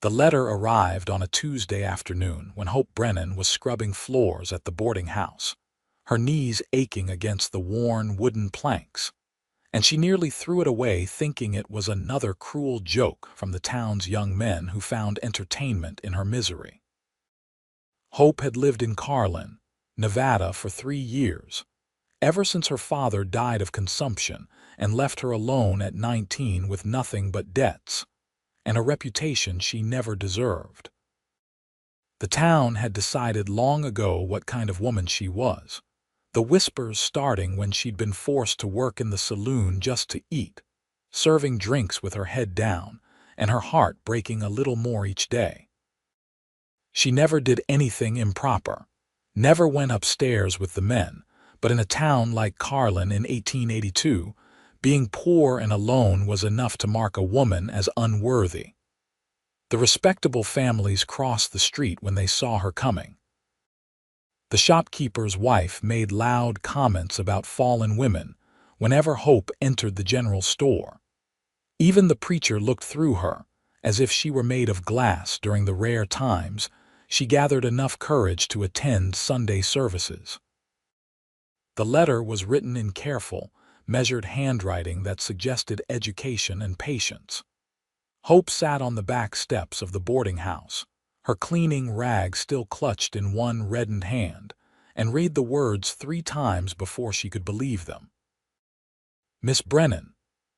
The letter arrived on a Tuesday afternoon when Hope Brennan was scrubbing floors at the boarding house, her knees aching against the worn wooden planks, and she nearly threw it away thinking it was another cruel joke from the town's young men who found entertainment in her misery. Hope had lived in Carlin, Nevada for 3 years, ever since her father died of consumption and left her alone at 19 with nothing but debts and a reputation she never deserved. The town had decided long ago what kind of woman she was, the whispers starting when she'd been forced to work in the saloon just to eat, serving drinks with her head down and her heart breaking a little more each day. She never did anything improper, never went upstairs with the men, but in a town like Carlin in 1882, being poor and alone was enough to mark a woman as unworthy. The respectable families crossed the street when they saw her coming. The shopkeeper's wife made loud comments about fallen women whenever Hope entered the general store. Even the preacher looked through her, as if she were made of glass during the rare times she gathered enough courage to attend Sunday services. The letter was written in careful, measured handwriting that suggested education and patience. Hope sat on the back steps of the boarding house, her cleaning rag still clutched in one reddened hand, and read the words 3 times before she could believe them. Miss Brennan,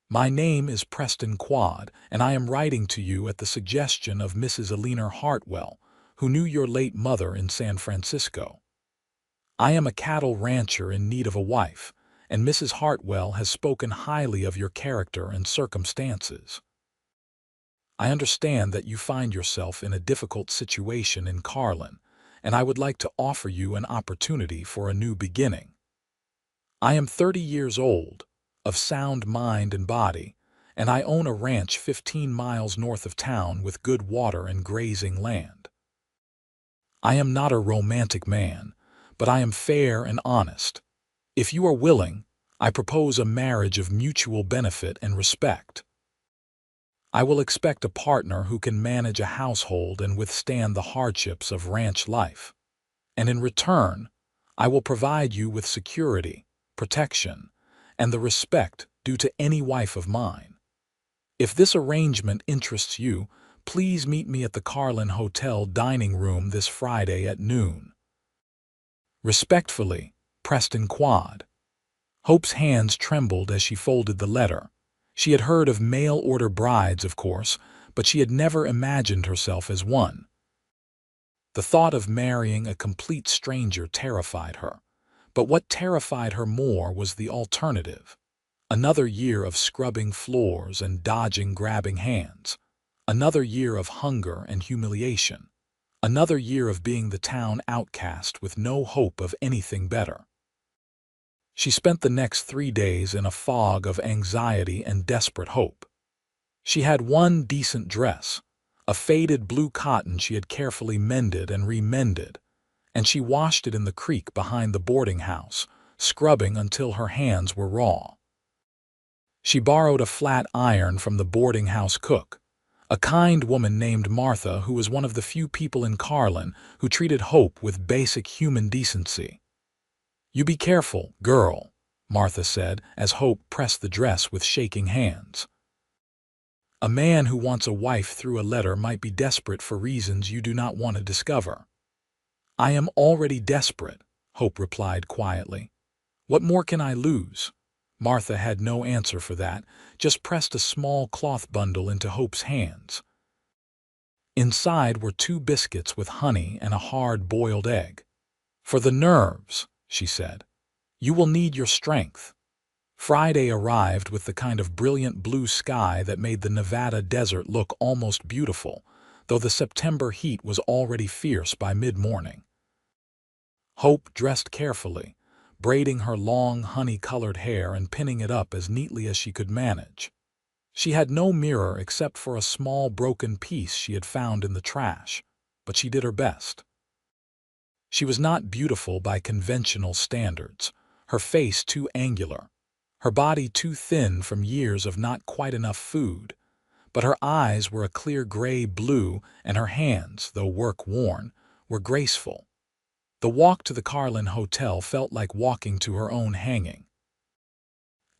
my name is Preston Quad, and I am writing to you at the suggestion of Mrs. Eleanor Hartwell, who knew your late mother in San Francisco. I am a cattle rancher in need of a wife, and Mrs. Hartwell has spoken highly of your character and circumstances. I understand that you find yourself in a difficult situation in Carlin, and I would like to offer you an opportunity for a new beginning. I am 30 years old, of sound mind and body, and I own a ranch 15 miles north of town with good water and grazing land. I am not a romantic man, but I am fair and honest. If you are willing, I propose a marriage of mutual benefit and respect. I will expect a partner who can manage a household and withstand the hardships of ranch life. And in return, I will provide you with security, protection, and the respect due to any wife of mine. If this arrangement interests you, please meet me at the Carlin Hotel dining room this Friday at noon. Respectfully, Preston Quad. Hope's hands trembled as she folded the letter. She had heard of mail-order brides, of course, but she had never imagined herself as one. The thought of marrying a complete stranger terrified her, but what terrified her more was the alternative. Another year of scrubbing floors and dodging grabbing hands. Another year of hunger and humiliation. Another year of being the town outcast with no hope of anything better. She spent the next 3 days in a fog of anxiety and desperate hope. She had one decent dress, a faded blue cotton she had carefully mended and remended, and she washed it in the creek behind the boarding house, scrubbing until her hands were raw. She borrowed a flat iron from the boarding house cook, a kind woman named Martha who was one of the few people in Carlin who treated Hope with basic human decency. "You be careful, girl," Martha said as Hope pressed the dress with shaking hands. "A man who wants a wife through a letter might be desperate for reasons you do not want to discover." "I am already desperate," Hope replied quietly. "What more can I lose?" Martha had no answer for that, just pressed a small cloth bundle into Hope's hands. Inside were 2 biscuits with honey and a hard-boiled egg. "For the nerves," she said. "You will need your strength." Friday arrived with the kind of brilliant blue sky that made the Nevada desert look almost beautiful, though the September heat was already fierce by mid-morning. Hope dressed carefully, braiding her long honey-colored hair and pinning it up as neatly as she could manage. She had no mirror except for a small broken piece she had found in the trash, but she did her best. She was not beautiful by conventional standards, her face too angular, her body too thin from years of not quite enough food, but her eyes were a clear gray-blue and her hands, though work-worn, were graceful. The walk to the Carlin Hotel felt like walking to her own hanging.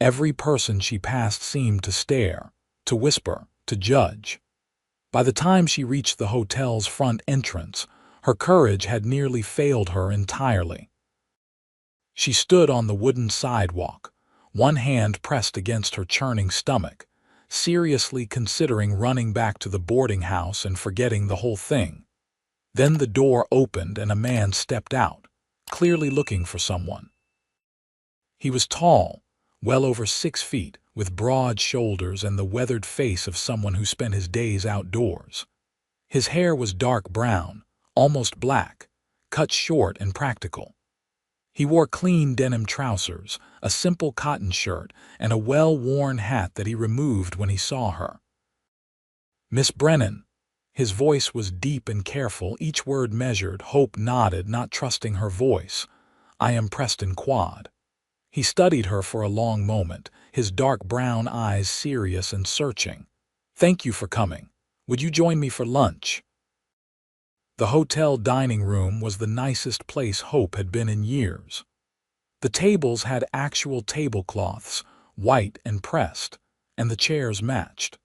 Every person she passed seemed to stare, to whisper, to judge. By the time she reached the hotel's front entrance, her courage had nearly failed her entirely. She stood on the wooden sidewalk, one hand pressed against her churning stomach, seriously considering running back to the boarding house and forgetting the whole thing. Then the door opened and a man stepped out, clearly looking for someone. He was tall, well over 6 feet, with broad shoulders and the weathered face of someone who spent his days outdoors. His hair was dark brown, almost black, cut short and practical. He wore clean denim trousers, a simple cotton shirt, and a well-worn hat that he removed when he saw her. "Miss Brennan." His voice was deep and careful, each word measured. Hope nodded, not trusting her voice. "I am Preston Quad." He studied her for a long moment, his dark brown eyes serious and searching. "Thank you for coming. Would you join me for lunch?" The hotel dining room was the nicest place Hope had been in years. The tables had actual tablecloths, white and pressed, and the chairs matched.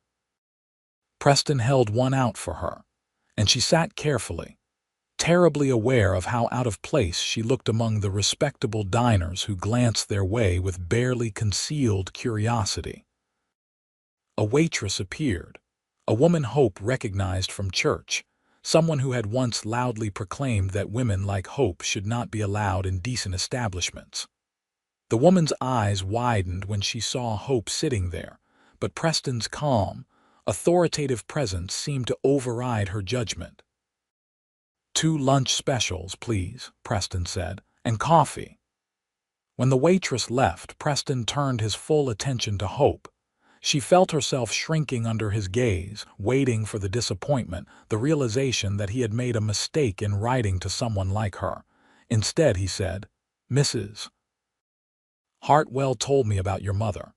Preston held one out for her, and she sat carefully, terribly aware of how out of place she looked among the respectable diners who glanced their way with barely concealed curiosity. A waitress appeared, a woman Hope recognized from church, someone who had once loudly proclaimed that women like Hope should not be allowed in decent establishments. The woman's eyes widened when she saw Hope sitting there, but Preston's calm, authoritative presence seemed to override her judgment. "2 lunch specials, please," Preston said, "and coffee." When the waitress left, Preston turned his full attention to Hope. She felt herself shrinking under his gaze, waiting for the disappointment, the realization that he had made a mistake in writing to someone like her. Instead, he said, "Mrs. Hartwell told me about your mother.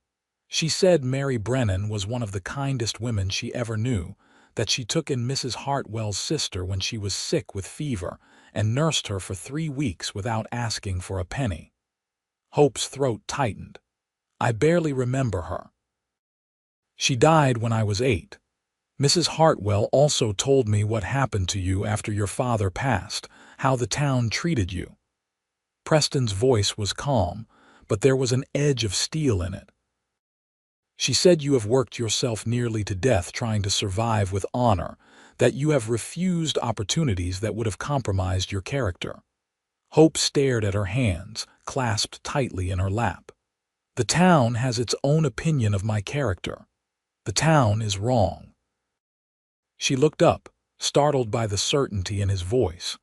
She said Mary Brennan was one of the kindest women she ever knew, that she took in Mrs. Hartwell's sister when she was sick with fever and nursed her for 3 weeks without asking for a penny." Hope's throat tightened. "I barely remember her. She died when I was 8. Mrs. Hartwell also told me what happened to you after your father passed, how the town treated you." Preston's voice was calm, but there was an edge of steel in it. "She said you have worked yourself nearly to death trying to survive with honor, that you have refused opportunities that would have compromised your character." Hope stared at her hands, clasped tightly in her lap. "The town has its own opinion of my character. The town is wrong." She looked up, startled by the certainty in his voice.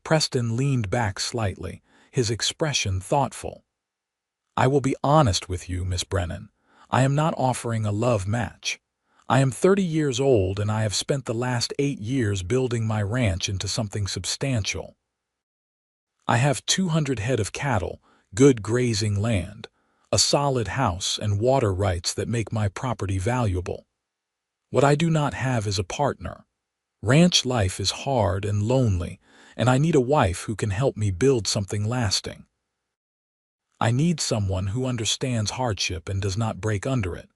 Preston leaned back slightly, his expression thoughtful. "I will be honest with you, Miss Brennan. I am not offering a love match. I am 30 years old and I have spent the last 8 years building my ranch into something substantial. I have 200 head of cattle, good grazing land, a solid house, and water rights that make my property valuable. What I do not have is a partner. Ranch life is hard and lonely, and I need a wife who can help me build something lasting. I need someone who understands hardship and does not break under it."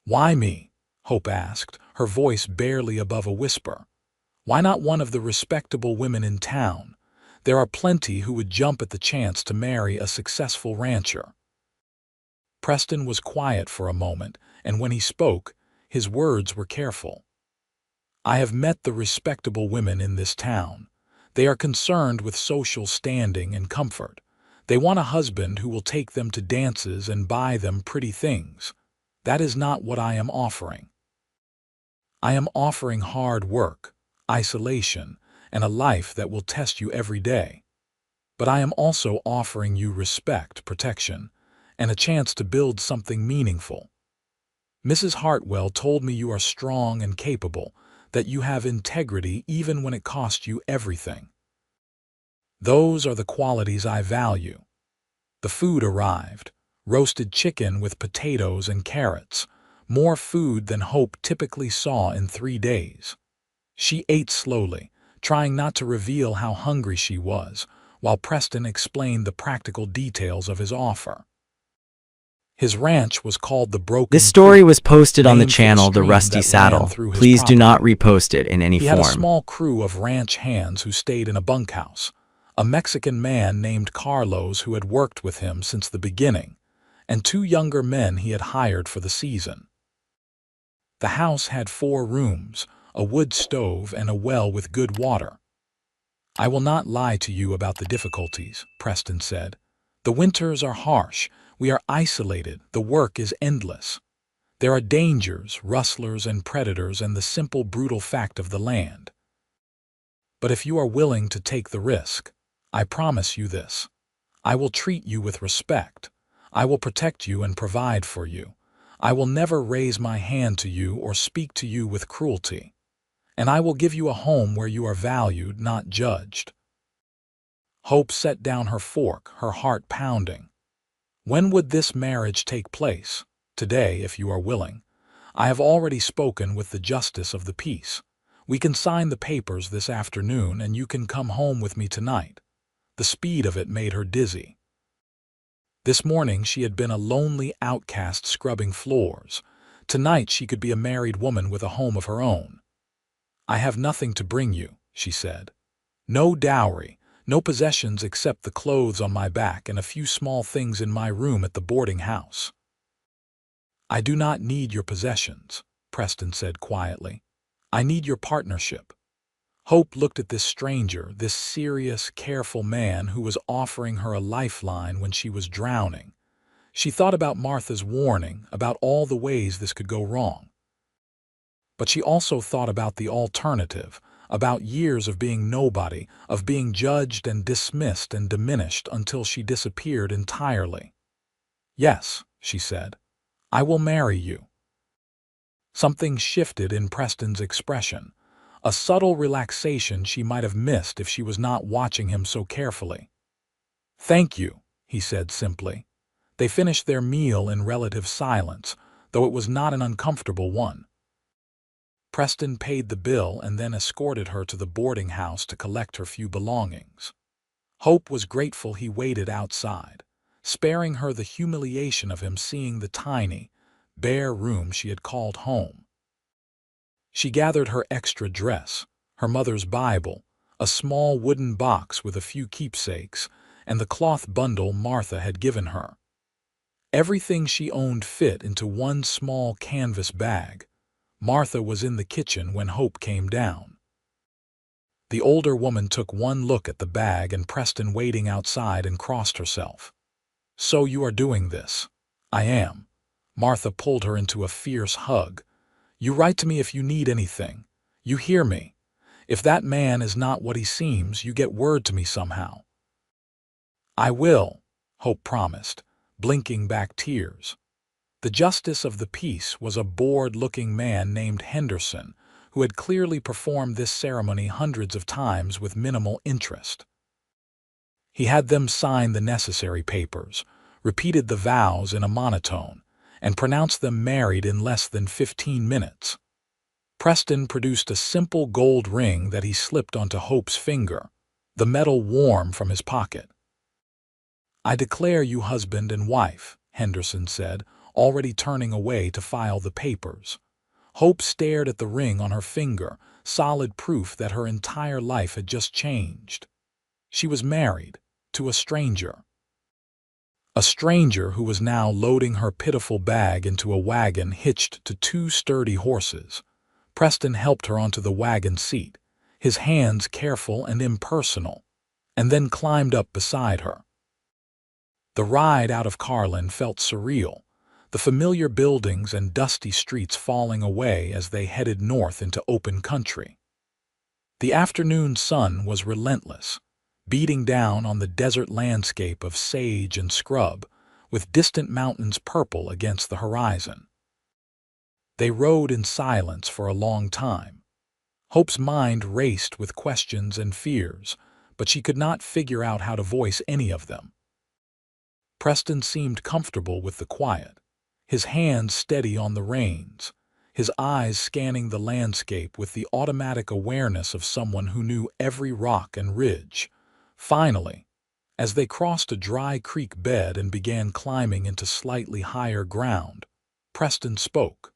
"Why me?" Hope asked, her voice barely above a whisper. "Why not one of the respectable women in town? There are plenty who would jump at the chance to marry a successful rancher." Preston was quiet for a moment, and when he spoke, his words were careful. "I have met the respectable women in this town. They are concerned with social standing and comfort. They want a husband who will take them to dances and buy them pretty things. That is not what I am offering. I am offering hard work, isolation, and a life that will test you every day. But I am also offering you respect, protection, and a chance to build something meaningful. Mrs. Hartwell told me you are strong and capable, that you have integrity even when it costs you everything. Those are the qualities I value." The food arrived, roasted chicken with potatoes and carrots, more food than Hope typically saw in 3 days. She ate slowly, trying not to reveal how hungry she was, while Preston explained the practical details of his offer. His ranch was called the This Broken story Creek, was posted on the named for the channel The stream Rusty that ran Saddle. through his Please do not property. repost it in any He had a form. small crew of ranch hands who stayed in a bunkhouse, a Mexican man named Carlos who had worked with him since the beginning, and 2 younger men he had hired for the season. The house had 4 rooms, a wood stove, and a well with good water. "I will not lie to you about the difficulties," Preston said. "The winters are harsh, we are isolated, the work is endless. There are dangers, rustlers, and predators, and the simple, brutal fact of the land. But if you are willing to take the risk, I promise you this. I will treat you with respect. I will protect you and provide for you. I will never raise my hand to you or speak to you with cruelty. And I will give you a home where you are valued, not judged." Hope set down her fork, her heart pounding. "When would this marriage take place?" "Today, if you are willing. I have already spoken with the justice of the peace. We can sign the papers this afternoon and you can come home with me tonight." The speed of it made her dizzy. This morning she had been a lonely outcast scrubbing floors. Tonight she could be a married woman with a home of her own. "I have nothing to bring you," she said. "No dowry, no possessions except the clothes on my back and a few small things in my room at the boarding house." "I do not need your possessions," Preston said quietly. "I need your partnership." Hope looked at this stranger, this serious, careful man who was offering her a lifeline when she was drowning. She thought about Martha's warning, about all the ways this could go wrong. But she also thought about the alternative, about years of being nobody, of being judged and dismissed and diminished until she disappeared entirely. "Yes," she said, "I will marry you." Something shifted in Preston's expression, a subtle relaxation she might have missed if she was not watching him so carefully. "Thank you," he said simply. They finished their meal in relative silence, though it was not an uncomfortable one. Preston paid the bill and then escorted her to the boarding house to collect her few belongings. Hope was grateful he waited outside, sparing her the humiliation of him seeing the tiny, bare room she had called home. She gathered her extra dress, her mother's Bible, a small wooden box with a few keepsakes, and the cloth bundle Martha had given her. Everything she owned fit into one small canvas bag. Martha was in the kitchen when Hope came down. The older woman took one look at the bag and Preston waiting outside and crossed herself. "So you are doing this?" "I am." Martha pulled her into a fierce hug. "You write to me if you need anything. You hear me. If that man is not what he seems, you get word to me somehow." "I will," Hope promised, blinking back tears. The justice of the peace was a bored-looking man named Henderson, who had clearly performed this ceremony hundreds of times with minimal interest. He had them sign the necessary papers, repeated the vows in a monotone, and pronounced them married in less than 15 minutes. Preston produced a simple gold ring that he slipped onto Hope's finger, the metal warm from his pocket. "I declare you husband and wife," Henderson said, already turning away to file the papers. Hope stared at the ring on her finger, solid proof that her entire life had just changed. She was married to a stranger. A stranger who was now loading her pitiful bag into a wagon hitched to 2 sturdy horses. Preston helped her onto the wagon seat, his hands careful and impersonal, and then climbed up beside her. The ride out of Carlin felt surreal, the familiar buildings and dusty streets falling away as they headed north into open country. The afternoon sun was relentless, beating down on the desert landscape of sage and scrub, with distant mountains purple against the horizon. They rode in silence for a long time. Hope's mind raced with questions and fears, but she could not figure out how to voice any of them. Preston seemed comfortable with the quiet. his hands steady on the reins, his eyes scanning the landscape with the automatic awareness of someone who knew every rock and ridge. Finally, as they crossed a dry creek bed and began climbing into slightly higher ground, Preston spoke.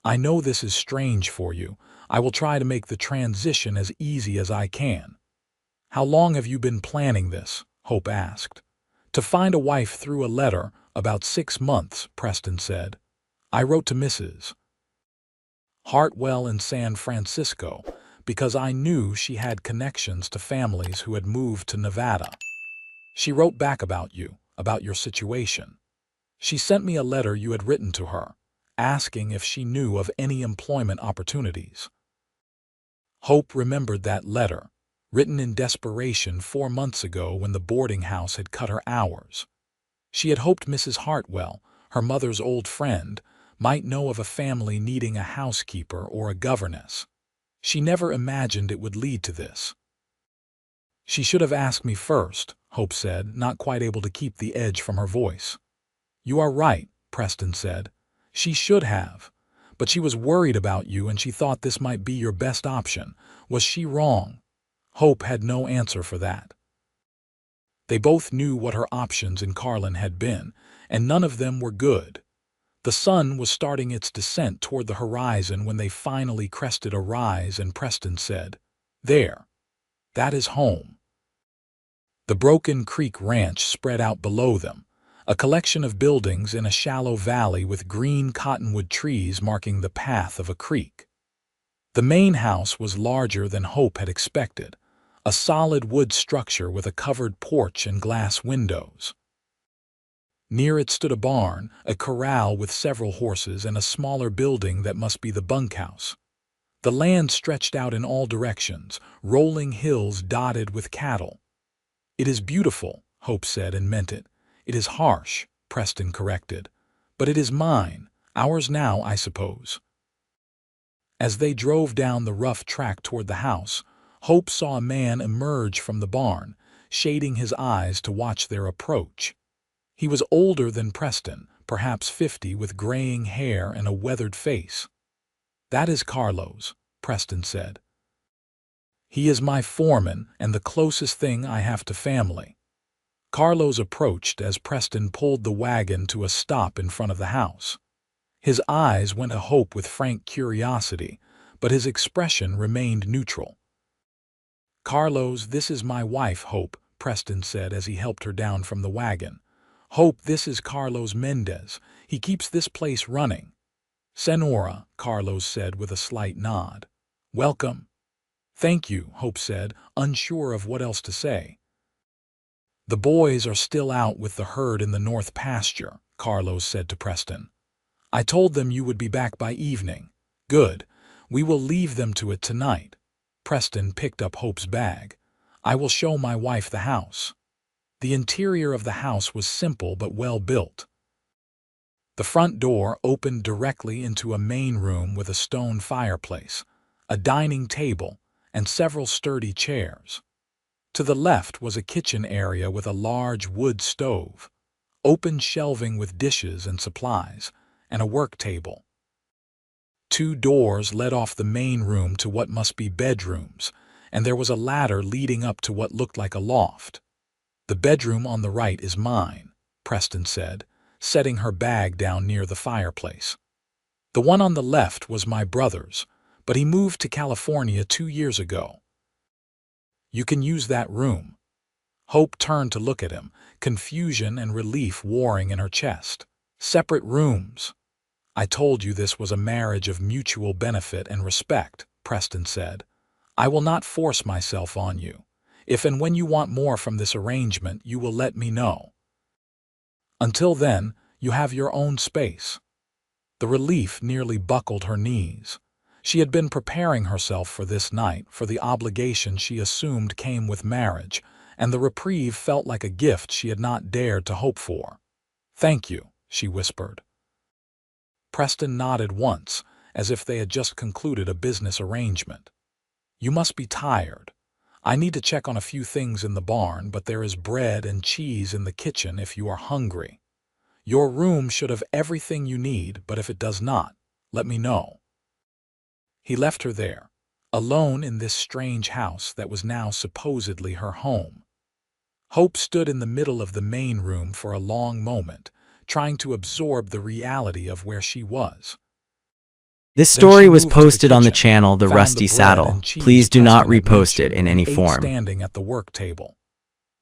"I know this is strange for you. I will try to make the transition as easy as I can." "How long have you been planning this?" Hope asked. "To find a wife through a letter, about 6 months," Preston said. "I wrote to Mrs. Hartwell in San Francisco because I knew she had connections to families who had moved to Nevada. She wrote back about you, about your situation. She sent me a letter you had written to her, asking if she knew of any employment opportunities." Hope remembered that letter, written in desperation 4 months ago when the boarding house had cut her hours. She had hoped Mrs. Hartwell, her mother's old friend, might know of a family needing a housekeeper or a governess. She never imagined it would lead to this. "She should have asked me first," Hope said, not quite able to keep the edge from her voice. "You are right," Preston said. "She should have. But she was worried about you and she thought this might be your best option. Was she wrong?" Hope had no answer for that. They both knew what her options in Carlin had been, and none of them were good. The sun was starting its descent toward the horizon when they finally crested a rise, and Preston said, "There. That is home." The Broken Creek Ranch spread out below them, a collection of buildings in a shallow valley with green cottonwood trees marking the path of a creek. The main house was larger than Hope had expected, a solid wood structure with a covered porch and glass windows. Near it stood a barn, a corral with several horses, and a smaller building that must be the bunkhouse. The land stretched out in all directions, rolling hills dotted with cattle. "It is beautiful," Hope said, and meant it. "It is harsh," Preston corrected. "But it is mine, ours now, I suppose." As they drove down the rough track toward the house, Hope saw a man emerge from the barn, shading his eyes to watch their approach. He was older than Preston, perhaps 50, with graying hair and a weathered face. "That is Carlos," Preston said. "He is my foreman and the closest thing I have to family." Carlos approached as Preston pulled the wagon to a stop in front of the house. His eyes went to Hope with frank curiosity, but his expression remained neutral. "Carlos, this is my wife, Hope," Preston said as he helped her down from the wagon. "Hope, this is Carlos Mendez. He keeps this place running." "Senora," Carlos said with a slight nod. "Welcome." "Thank you," Hope said, unsure of what else to say. "The boys are still out with the herd in the north pasture," Carlos said to Preston. "I told them you would be back by evening." "Good. We will leave them to it tonight." Preston picked up Hope's bag. "I will show my wife the house." The interior of the house was simple but well built. The front door opened directly into a main room with a stone fireplace, a dining table, and several sturdy chairs. To the left was a kitchen area with a large wood stove, open shelving with dishes and supplies, and a work table. 2 doors led off the main room to what must be bedrooms, and there was a ladder leading up to what looked like a loft. "The bedroom on the right is mine," Preston said, setting her bag down near the fireplace. "The one on the left was my brother's, but he moved to California 2 years ago. You can use that room." Hope turned to look at him, confusion and relief warring in her chest. "Separate rooms." "I told you this was a marriage of mutual benefit and respect," Preston said. "I will not force myself on you. If and when you want more from this arrangement, you will let me know. Until then, you have your own space." The relief nearly buckled her knees. She had been preparing herself for this night, for the obligation she assumed came with marriage, and the reprieve felt like a gift she had not dared to hope for. "Thank you," she whispered. Preston nodded once, as if they had just concluded a business arrangement. "You must be tired. I need to check on a few things in the barn, but there is bread and cheese in the kitchen if you are hungry. Your room should have everything you need, but if it does not, let me know." He left her there, alone in this strange house that was now supposedly her home. Hope stood in the middle of the main room for a long moment, trying to absorb the reality of where she was. This Then she story was moved to the posted on the kitchen, channel The found the Rusty bread Saddle. and cheese Please do not Preston had repost it mentioned, in and any ate form. standing at the work table.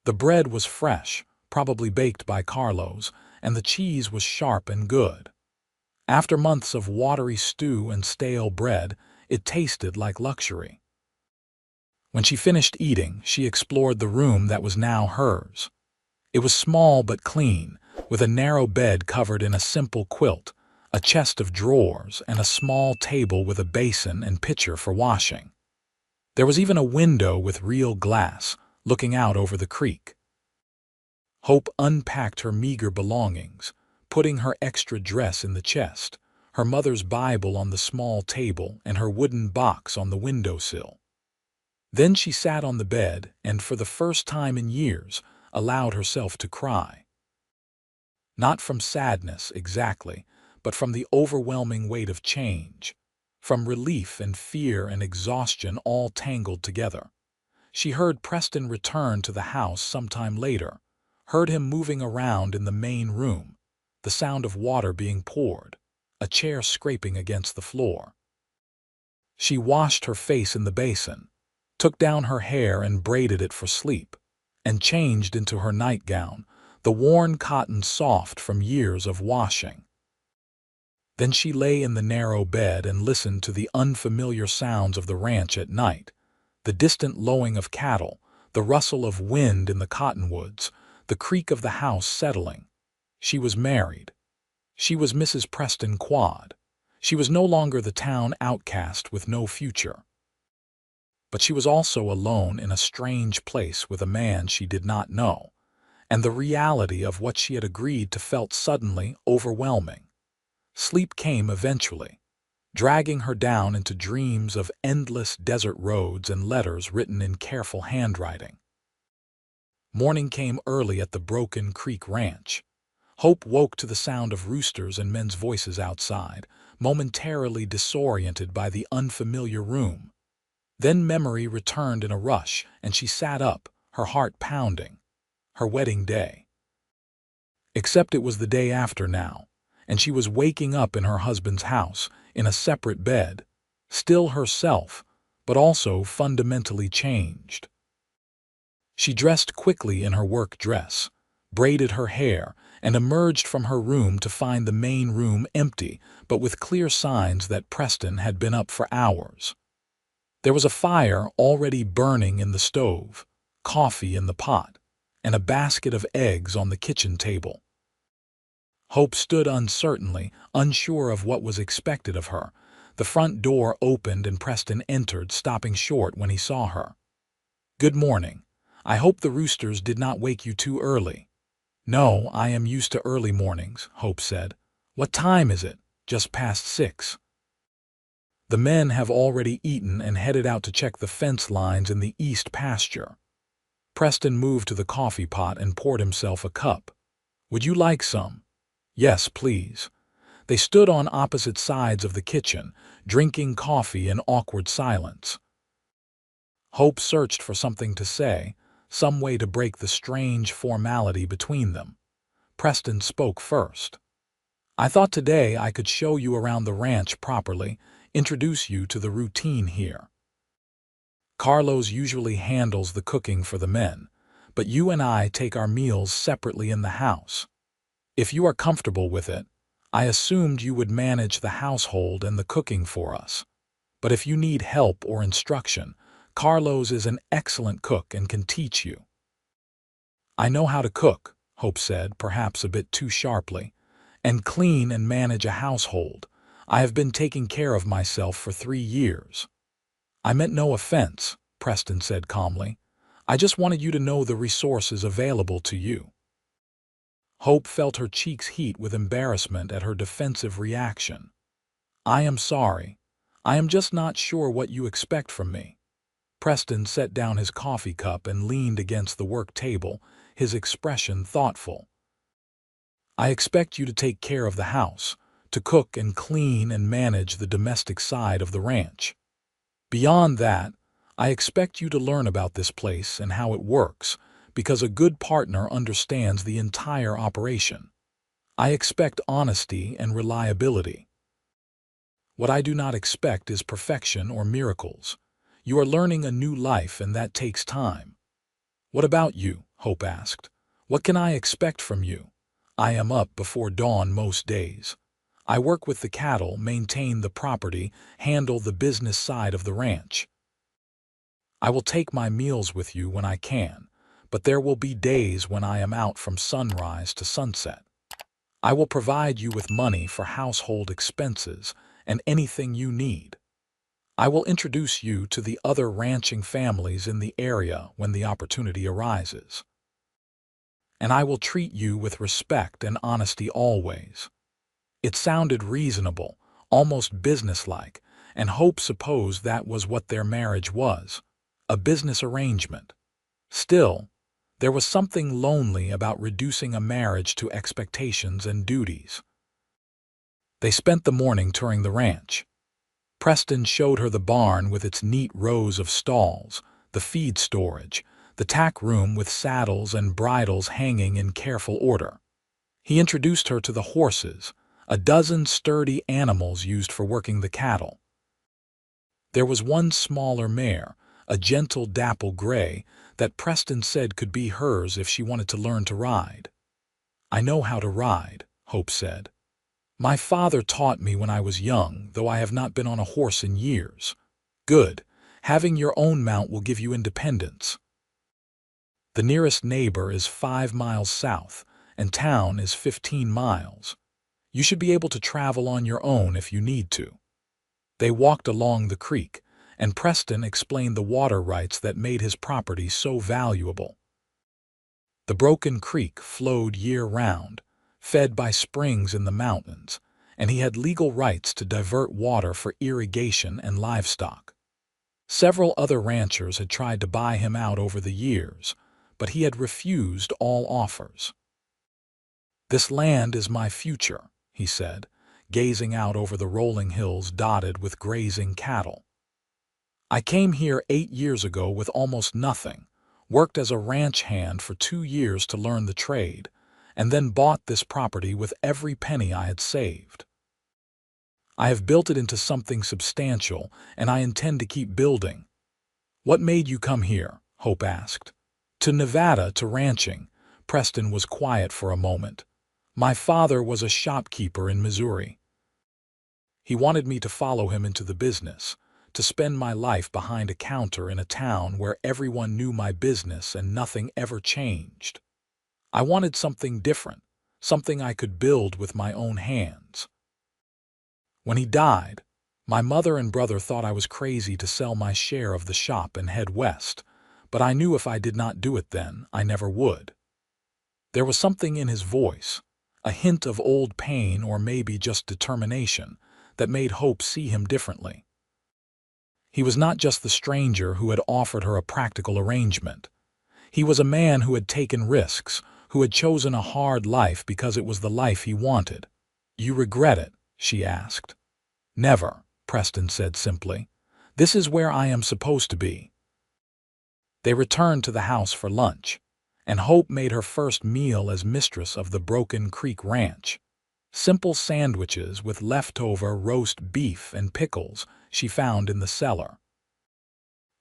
The bread was fresh, probably baked by Carlos, and the cheese was sharp and good. After months of watery stew and stale bread, it tasted like luxury. When she finished eating, she explored the room that was now hers. It was small but clean, with a narrow bed covered in a simple quilt, a chest of drawers, and a small table with a basin and pitcher for washing. There was even a window with real glass, looking out over the creek. Hope unpacked her meager belongings, putting her extra dress in the chest, her mother's Bible on the small table, and her wooden box on the windowsill. Then she sat on the bed and, for the first time in years, allowed herself to cry. Not from sadness, exactly, but from the overwhelming weight of change, from relief and fear and exhaustion all tangled together. She heard Preston return to the house sometime later, heard him moving around in the main room, the sound of water being poured, a chair scraping against the floor. She washed her face in the basin, took down her hair and braided it for sleep, and changed into her nightgown, the worn cotton soft from years of washing. Then she lay in the narrow bed and listened to the unfamiliar sounds of the ranch at night, the distant lowing of cattle, the rustle of wind in the cottonwoods, the creak of the house settling. She was married. She was Mrs. Preston Quad. She was no longer the town outcast with no future. But she was also alone in a strange place with a man she did not know, and the reality of what she had agreed to felt suddenly overwhelming. Sleep came eventually, dragging her down into dreams of endless desert roads and letters written in careful handwriting. Morning came early at the Broken Creek Ranch. Hope woke to the sound of roosters and men's voices outside, momentarily disoriented by the unfamiliar room. Then memory returned in a rush, and she sat up, her heart pounding. Her wedding day. Except it was the day after now, and she was waking up in her husband's house, in a separate bed, still herself, but also fundamentally changed. She dressed quickly in her work dress, braided her hair, and emerged from her room to find the main room empty, but with clear signs that Preston had been up for hours. There was a fire already burning in the stove, coffee in the pot, and a basket of eggs on the kitchen table. Hope stood uncertainly, unsure of what was expected of her. The front door opened and Preston entered, stopping short when he saw her. "Good morning. I hope the roosters did not wake you too early." "No, I am used to early mornings," Hope said. "What time is it?" "Just past 6. The men have already eaten and headed out to check the fence lines in the east pasture." Preston moved to the coffee pot and poured himself a cup. "Would you like some?" "Yes, please." They stood on opposite sides of the kitchen, drinking coffee in awkward silence. Hope searched for something to say, some way to break the strange formality between them. Preston spoke first. "I thought today I could show you around the ranch properly, introduce you to the routine here. Carlos usually handles the cooking for the men, but you and I take our meals separately in the house. If you are comfortable with it, I assumed you would manage the household and the cooking for us. But if you need help or instruction, Carlos is an excellent cook and can teach you." "I know how to cook," Hope said, perhaps a bit too sharply, "and clean and manage a household. I have been taking care of myself for 3 years." "I meant no offense," Preston said calmly. "I just wanted you to know the resources available to you." Hope felt her cheeks heat with embarrassment at her defensive reaction. "I am sorry. I am just not sure what you expect from me." Preston set down his coffee cup and leaned against the work table, his expression thoughtful. I expect you to take care of the house, to cook and clean and manage the domestic side of the ranch. Beyond that, I expect you to learn about this place and how it works, because a good partner understands the entire operation. I expect honesty and reliability. What I do not expect is perfection or miracles. You are learning a new life, and that takes time. What about you? Hope asked. What can I expect from you? I am up before dawn most days. I work with the cattle, maintain the property, handle the business side of the ranch. I will take my meals with you when I can, but there will be days when I am out from sunrise to sunset. I will provide you with money for household expenses and anything you need. I will introduce you to the other ranching families in the area when the opportunity arises. And I will treat you with respect and honesty always. It sounded reasonable, almost businesslike, and Hope supposed that was what their marriage was, a business arrangement. Still, there was something lonely about reducing a marriage to expectations and duties. They spent the morning touring the ranch. Preston showed her the barn with its neat rows of stalls, the feed storage, the tack room with saddles and bridles hanging in careful order. He introduced her to the horses, a dozen sturdy animals used for working the cattle. There was one smaller mare, a gentle dapple gray, that Preston said could be hers if she wanted to learn to ride. I know how to ride, Hope said. My father taught me when I was young, though I have not been on a horse in years. Good. Having your own mount will give you independence. The nearest neighbor is 5 miles south, and town is 15 miles. You should be able to travel on your own if you need to. They walked along the creek, and Preston explained the water rights that made his property so valuable. The Broken Creek flowed year-round, fed by springs in the mountains, and he had legal rights to divert water for irrigation and livestock. Several other ranchers had tried to buy him out over the years, but he had refused all offers. This land is my future, he said, gazing out over the rolling hills dotted with grazing cattle. I came here 8 years ago with almost nothing, worked as a ranch hand for 2 years to learn the trade, and then bought this property with every penny I had saved. I have built it into something substantial, and I intend to keep building. What made you come here? Hope asked. To Nevada, to ranching. Preston was quiet for a moment. My father was a shopkeeper in Missouri. He wanted me to follow him into the business, to spend my life behind a counter in a town where everyone knew my business and nothing ever changed. I wanted something different, something I could build with my own hands. When he died, my mother and brother thought I was crazy to sell my share of the shop and head west, but I knew if I did not do it then, I never would. There was something in his voice, a hint of old pain or maybe just determination, that made Hope see him differently. He was not just the stranger who had offered her a practical arrangement. He was a man who had taken risks, who had chosen a hard life because it was the life he wanted. You regret it? She asked. Never, Preston said simply. This is where I am supposed to be. They returned to the house for lunch, and Hope made her first meal as mistress of the Broken Creek Ranch. Simple sandwiches with leftover roast beef and pickles she found in the cellar.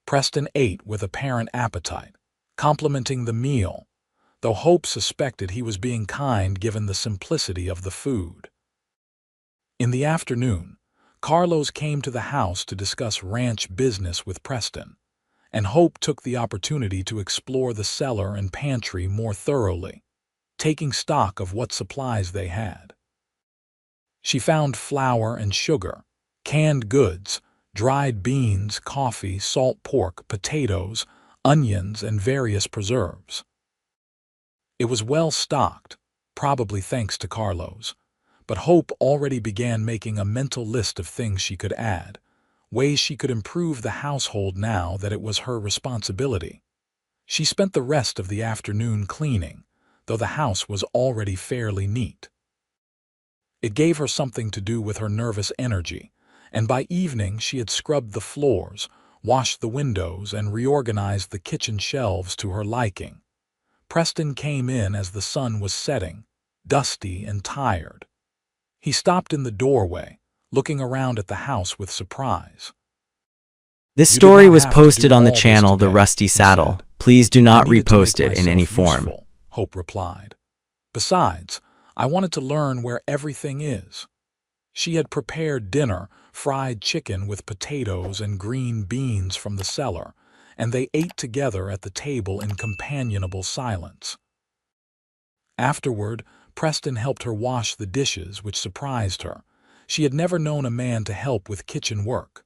Preston ate with apparent appetite, complimenting the meal, though Hope suspected he was being kind given the simplicity of the food. In the afternoon, Carlos came to the house to discuss ranch business with Preston, and Hope took the opportunity to explore the cellar and pantry more thoroughly, taking stock of what supplies they had. She found flour and sugar, canned goods, dried beans, coffee, salt pork, potatoes, onions, and various preserves. It was well stocked, probably thanks to Carlos, but Hope already began making a mental list of things she could add, ways she could improve the household now that it was her responsibility. She spent the rest of the afternoon cleaning, though the house was already fairly neat. It gave her something to do with her nervous energy, and by evening she had scrubbed the floors, washed the windows, and reorganized the kitchen shelves to her liking. Preston came in as the sun was setting, dusty and tired. He stopped in the doorway, looking around at the house with surprise. This "You did story not was have to posted do on the all this channel The today," Rusty he Saddle. said. Please do "I not needed to make repost it in any myself form. useful," Hope replied. "Besides, I wanted to learn where everything is." She had prepared dinner, fried chicken with potatoes and green beans from the cellar, and they ate together at the table in companionable silence. Afterward, Preston helped her wash the dishes, which surprised her. She had never known a man to help with kitchen work.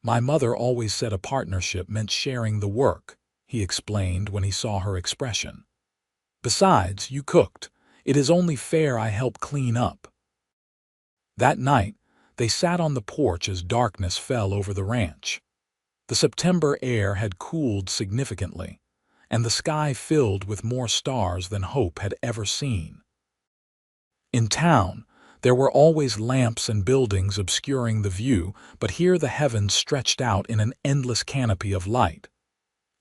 "My mother always said a partnership meant sharing the work," he explained when he saw her expression. "Besides, you cooked. It is only fair I help clean up." That night, they sat on the porch as darkness fell over the ranch. The September air had cooled significantly, and the sky filled with more stars than Hope had ever seen. In town, there were always lamps and buildings obscuring the view, but here the heavens stretched out in an endless canopy of light.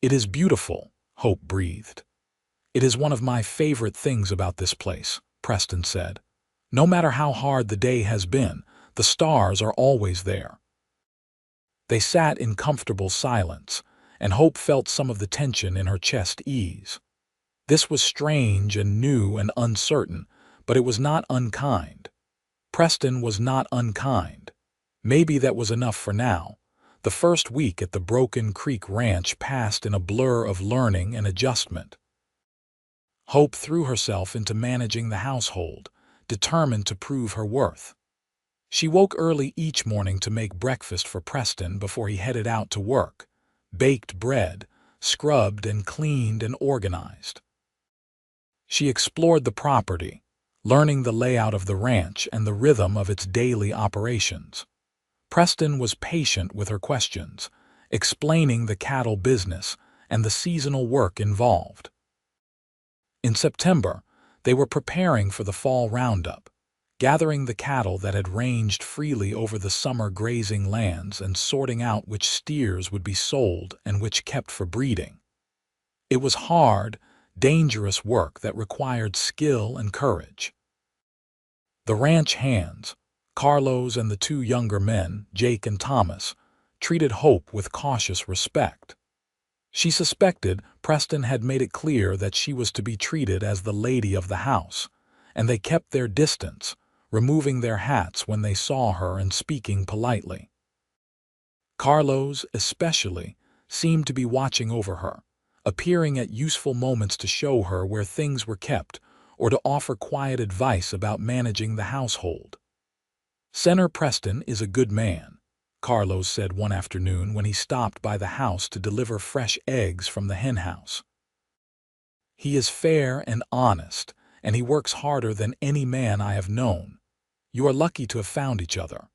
"It is beautiful," Hope breathed. "It is one of my favorite things about this place," Preston said. "No matter how hard the day has been, the stars are always there." They sat in comfortable silence, and Hope felt some of the tension in her chest ease. This was strange and new and uncertain, but it was not unkind. Preston was not unkind. Maybe that was enough for now. The first week at the Broken Creek Ranch passed in a blur of learning and adjustment. Hope threw herself into managing the household, determined to prove her worth. She woke early each morning to make breakfast for Preston before he headed out to work, baked bread, scrubbed and cleaned and organized. She explored the property, learning the layout of the ranch and the rhythm of its daily operations. Preston was patient with her questions, explaining the cattle business and the seasonal work involved. In September, they were preparing for the fall roundup, gathering the cattle that had ranged freely over the summer grazing lands and sorting out which steers would be sold and which kept for breeding. It was hard, dangerous work that required skill and courage. The ranch hands, Carlos and the two younger men, Jake and Thomas, treated Hope with cautious respect. She suspected Preston had made it clear that she was to be treated as the lady of the house, and they kept their distance, removing their hats when they saw her and speaking politely. Carlos, especially, seemed to be watching over her, appearing at useful moments to show her where things were kept or to offer quiet advice about managing the household. "Senator Preston is a good man," Carlos said one afternoon when he stopped by the house to deliver fresh eggs from the henhouse. "He is fair and honest, and he works harder than any man I have known. You are lucky to have found each other."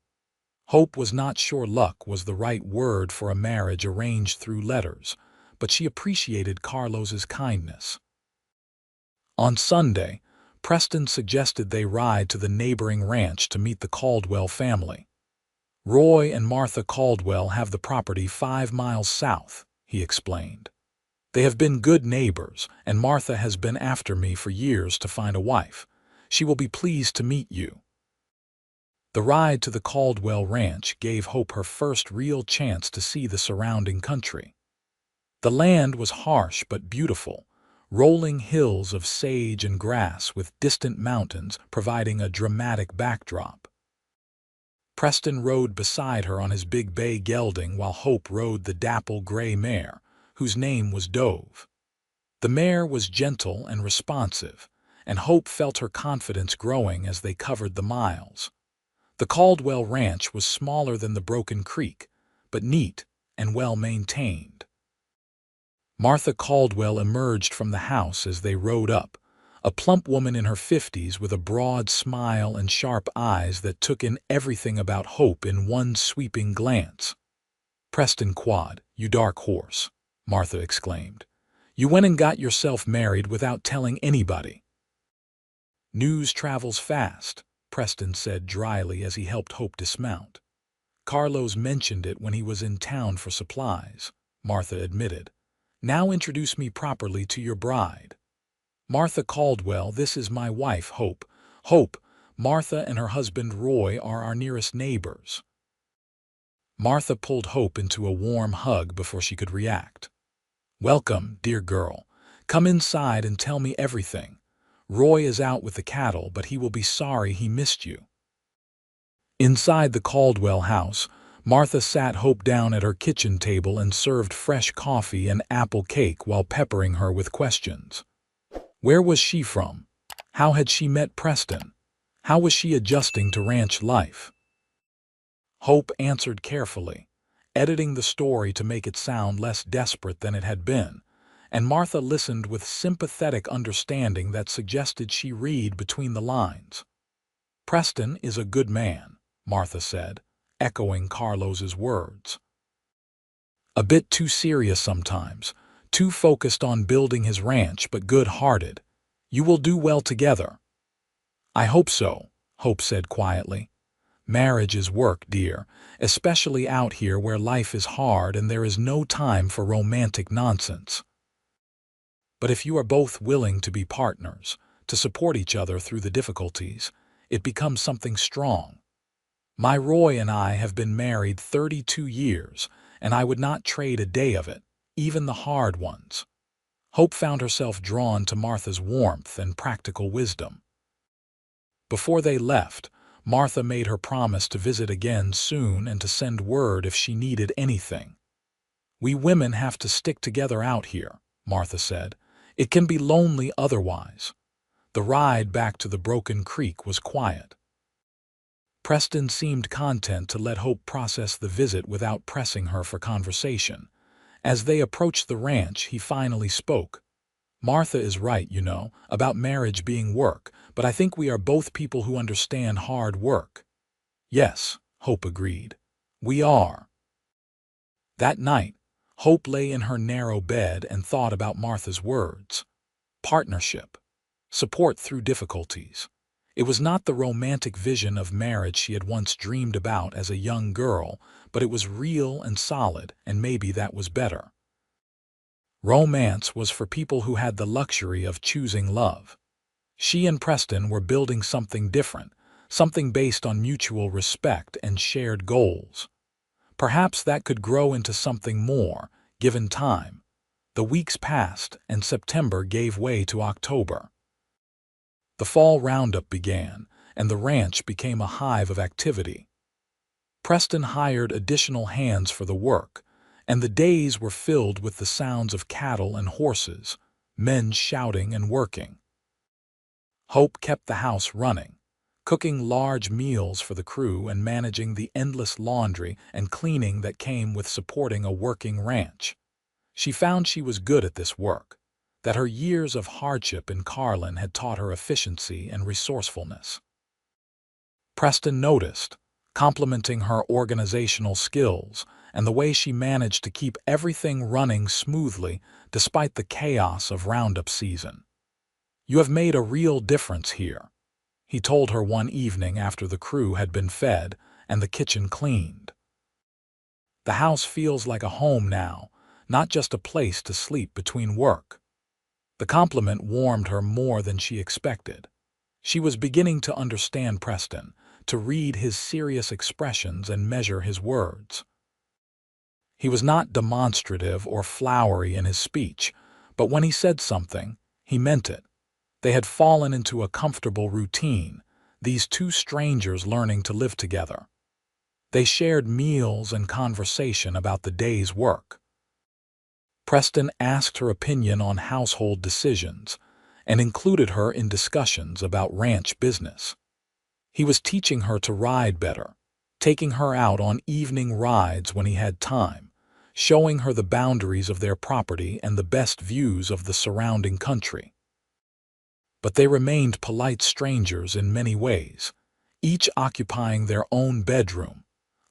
Hope was not sure luck was the right word for a marriage arranged through letters, but she appreciated Carlos's kindness. On Sunday, Preston suggested they ride to the neighboring ranch to meet the Caldwell family. "Roy and Martha Caldwell have the property 5 miles south," he explained. "They have been good neighbors, and Martha has been after me for years to find a wife. She will be pleased to meet you." The ride to the Caldwell Ranch gave Hope her first real chance to see the surrounding country. The land was harsh but beautiful, rolling hills of sage and grass with distant mountains providing a dramatic backdrop. Preston rode beside her on his big bay gelding while Hope rode the dapple gray mare, whose name was Dove. The mare was gentle and responsive, and Hope felt her confidence growing as they covered the miles. The Caldwell Ranch was smaller than the Broken Creek, but neat and well maintained. Martha Caldwell emerged from the house as they rode up, a plump woman in her 50s with a broad smile and sharp eyes that took in everything about Hope in one sweeping glance. "Preston Quad, you dark horse," Martha exclaimed. "You went and got yourself married without telling anybody. News travels fast, Preston said dryly as he helped Hope dismount. Carlos mentioned it when he was in town for supplies, Martha admitted. Now introduce me properly to your bride. Martha Caldwell, this is my wife, Hope. Hope, Martha and her husband Roy are our nearest neighbors. Martha pulled Hope into a warm hug before she could react. Welcome, dear girl. Come inside and tell me everything. Roy is out with the cattle, but he will be sorry he missed you. Inside the Caldwell house, Martha sat Hope down at her kitchen table and served fresh coffee and apple cake while peppering her with questions. Where was she from? How had she met Preston? How was she adjusting to ranch life? Hope answered carefully, editing the story to make it sound less desperate than it had been, and Martha listened with sympathetic understanding that suggested she read between the lines. Preston is a good man, Martha said, echoing Carlos's words. A bit too serious sometimes, too focused on building his ranch but good-hearted. You will do well together. I hope so, Hope said quietly. Marriage is work, dear, especially out here where life is hard and there is no time for romantic nonsense. But if you are both willing to be partners, to support each other through the difficulties, it becomes something strong. My Roy and I have been married 32 years, and I would not trade a day of it, even the hard ones. Hope found herself drawn to Martha's warmth and practical wisdom. Before they left, Martha made her promise to visit again soon and to send word if she needed anything. We women have to stick together out here, Martha said. It can be lonely otherwise. The ride back to the Broken Creek was quiet. Preston seemed content to let Hope process the visit without pressing her for conversation. As they approached the ranch, he finally spoke. Martha is right, about marriage being work, but I think we are both people who understand hard work. Yes, Hope agreed. We are. That night, Hope lay in her narrow bed and thought about Martha's words. Partnership. Support through difficulties. It was not the romantic vision of marriage she had once dreamed about as a young girl, but it was real and solid, and maybe that was better. Romance was for people who had the luxury of choosing love. She and Preston were building something different, something based on mutual respect and shared goals. Perhaps that could grow into something more, given time. The weeks passed, and September gave way to October. The fall roundup began, and the ranch became a hive of activity. Preston hired additional hands for the work, and the days were filled with the sounds of cattle and horses, men shouting and working. Hope kept the house running, cooking large meals for the crew and managing the endless laundry and cleaning that came with supporting a working ranch. She found she was good at this work, that her years of hardship in Carlin had taught her efficiency and resourcefulness. Preston noticed, complimenting her organizational skills and the way she managed to keep everything running smoothly despite the chaos of roundup season. You have made a real difference here, he told her one evening after the crew had been fed and the kitchen cleaned. The house feels like a home now, not just a place to sleep between work. The compliment warmed her more than she expected. She was beginning to understand Preston, to read his serious expressions and measure his words. He was not demonstrative or flowery in his speech, but when he said something, he meant it. They had fallen into a comfortable routine, these two strangers learning to live together. They shared meals and conversation about the day's work. Preston asked her opinion on household decisions and included her in discussions about ranch business. He was teaching her to ride better, taking her out on evening rides when he had time, showing her the boundaries of their property and the best views of the surrounding country. But they remained polite strangers in many ways, each occupying their own bedroom,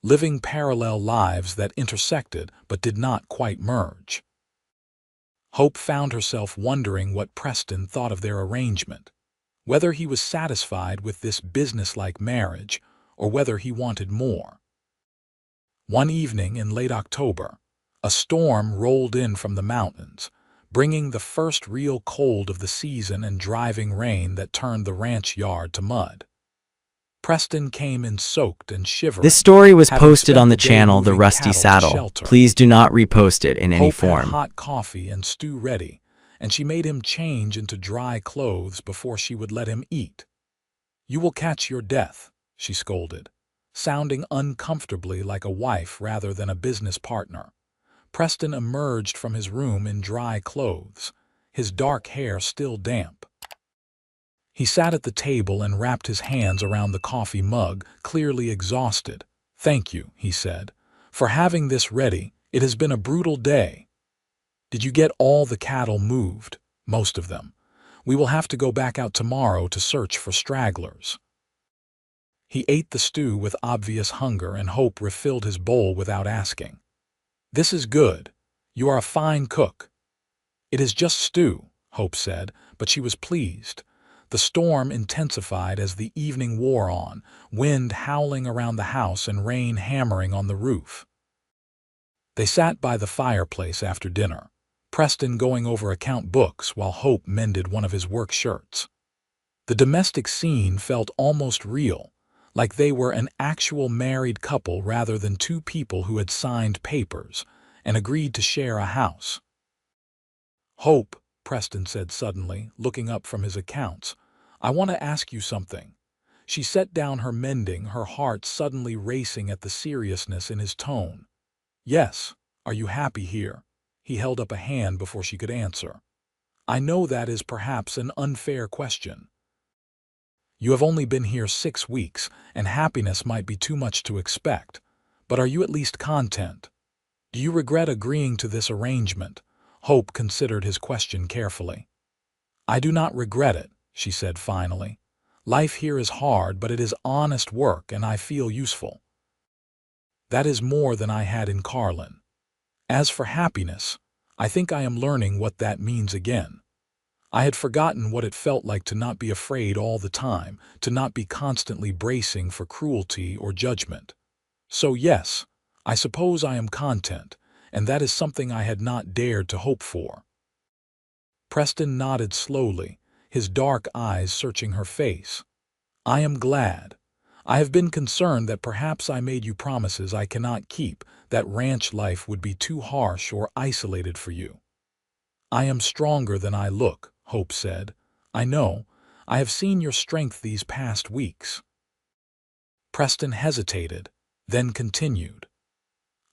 living parallel lives that intersected but did not quite merge. Hope found herself wondering what Preston thought of their arrangement. whether he was satisfied with this businesslike marriage or whether he wanted more. One evening in late October, a storm rolled in from the mountains, bringing the first real cold of the season and driving rain that turned the ranch yard to mud. Preston came in soaked and shivering. This story was having posted spent on the day channel The moving Rusty cattle to Saddle. shelter. Please do not repost it in any Hope had form. hot coffee and stew ready, and she made him change into dry clothes before she would let him eat. "You will catch your death," she scolded, sounding uncomfortably like a wife rather than a business partner. Preston emerged from his room in dry clothes, his dark hair still damp. He sat at the table and wrapped his hands around the coffee mug, clearly exhausted. "Thank you," he said, "for having this ready. It has been a brutal day." "Did you get all the cattle moved?" "Most of them. We will have to go back out tomorrow to search for stragglers." He ate the stew with obvious hunger, and Hope refilled his bowl without asking. "This is good. You are a fine cook." "It is just stew," Hope said, but she was pleased. The storm intensified as the evening wore on, wind howling around the house and rain hammering on the roof. They sat by the fireplace after dinner, Preston going over account books while Hope mended one of his work shirts. The domestic scene felt almost real, like they were an actual married couple rather than two people who had signed papers and agreed to share a house. "Hope," Preston said suddenly, looking up from his accounts, "I want to ask you something." She set down her mending, her heart suddenly racing at the seriousness in his tone. "Yes, are you happy here?" He held up a hand before she could answer. "I know that is perhaps an unfair question. You have only been here 6 weeks, and happiness might be too much to expect. But are you at least content? Do you regret agreeing to this arrangement?" Hope considered his question carefully. "I do not regret it," she said finally. "Life here is hard, but it is honest work, and I feel useful. That is more than I had in Carlin. As for happiness, I think I am learning what that means again. I had forgotten what it felt like to not be afraid all the time, to not be constantly bracing for cruelty or judgment. So yes, I suppose I am content, and that is something I had not dared to hope for." Preston nodded slowly, his dark eyes searching her face. "I am glad. I have been concerned that perhaps I made you promises I cannot keep, that ranch life would be too harsh or isolated for you." "I am stronger than I look," Hope said. "I know. I have seen your strength these past weeks." Preston hesitated, then continued.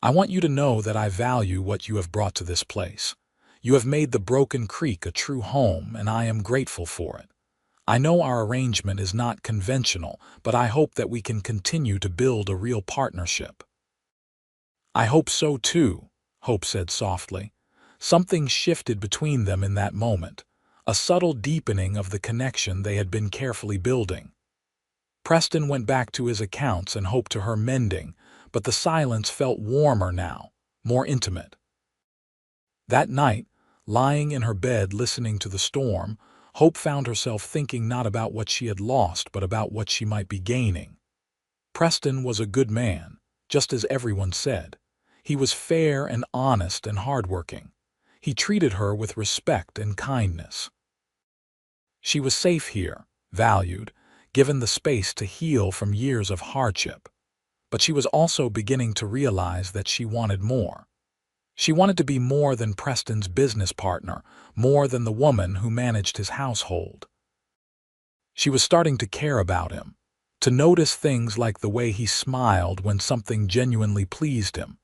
"I want you to know that I value what you have brought to this place. You have made the Broken Creek a true home, and I am grateful for it. I know our arrangement is not conventional, but I hope that we can continue to build a real partnership." "I hope so too," Hope said softly. Something shifted between them in that moment, a subtle deepening of the connection they had been carefully building. Preston went back to his accounts and Hope to her mending, but the silence felt warmer now, more intimate. That night, lying in her bed listening to the storm, Hope found herself thinking not about what she had lost but about what she might be gaining. Preston was a good man, just as everyone said. He was fair and honest and hardworking. He treated her with respect and kindness. She was safe here, valued, given the space to heal from years of hardship. But she was also beginning to realize that she wanted more. She wanted to be more than Preston's business partner, more than the woman who managed his household. She was starting to care about him, to notice things like the way he smiled when something genuinely pleased him,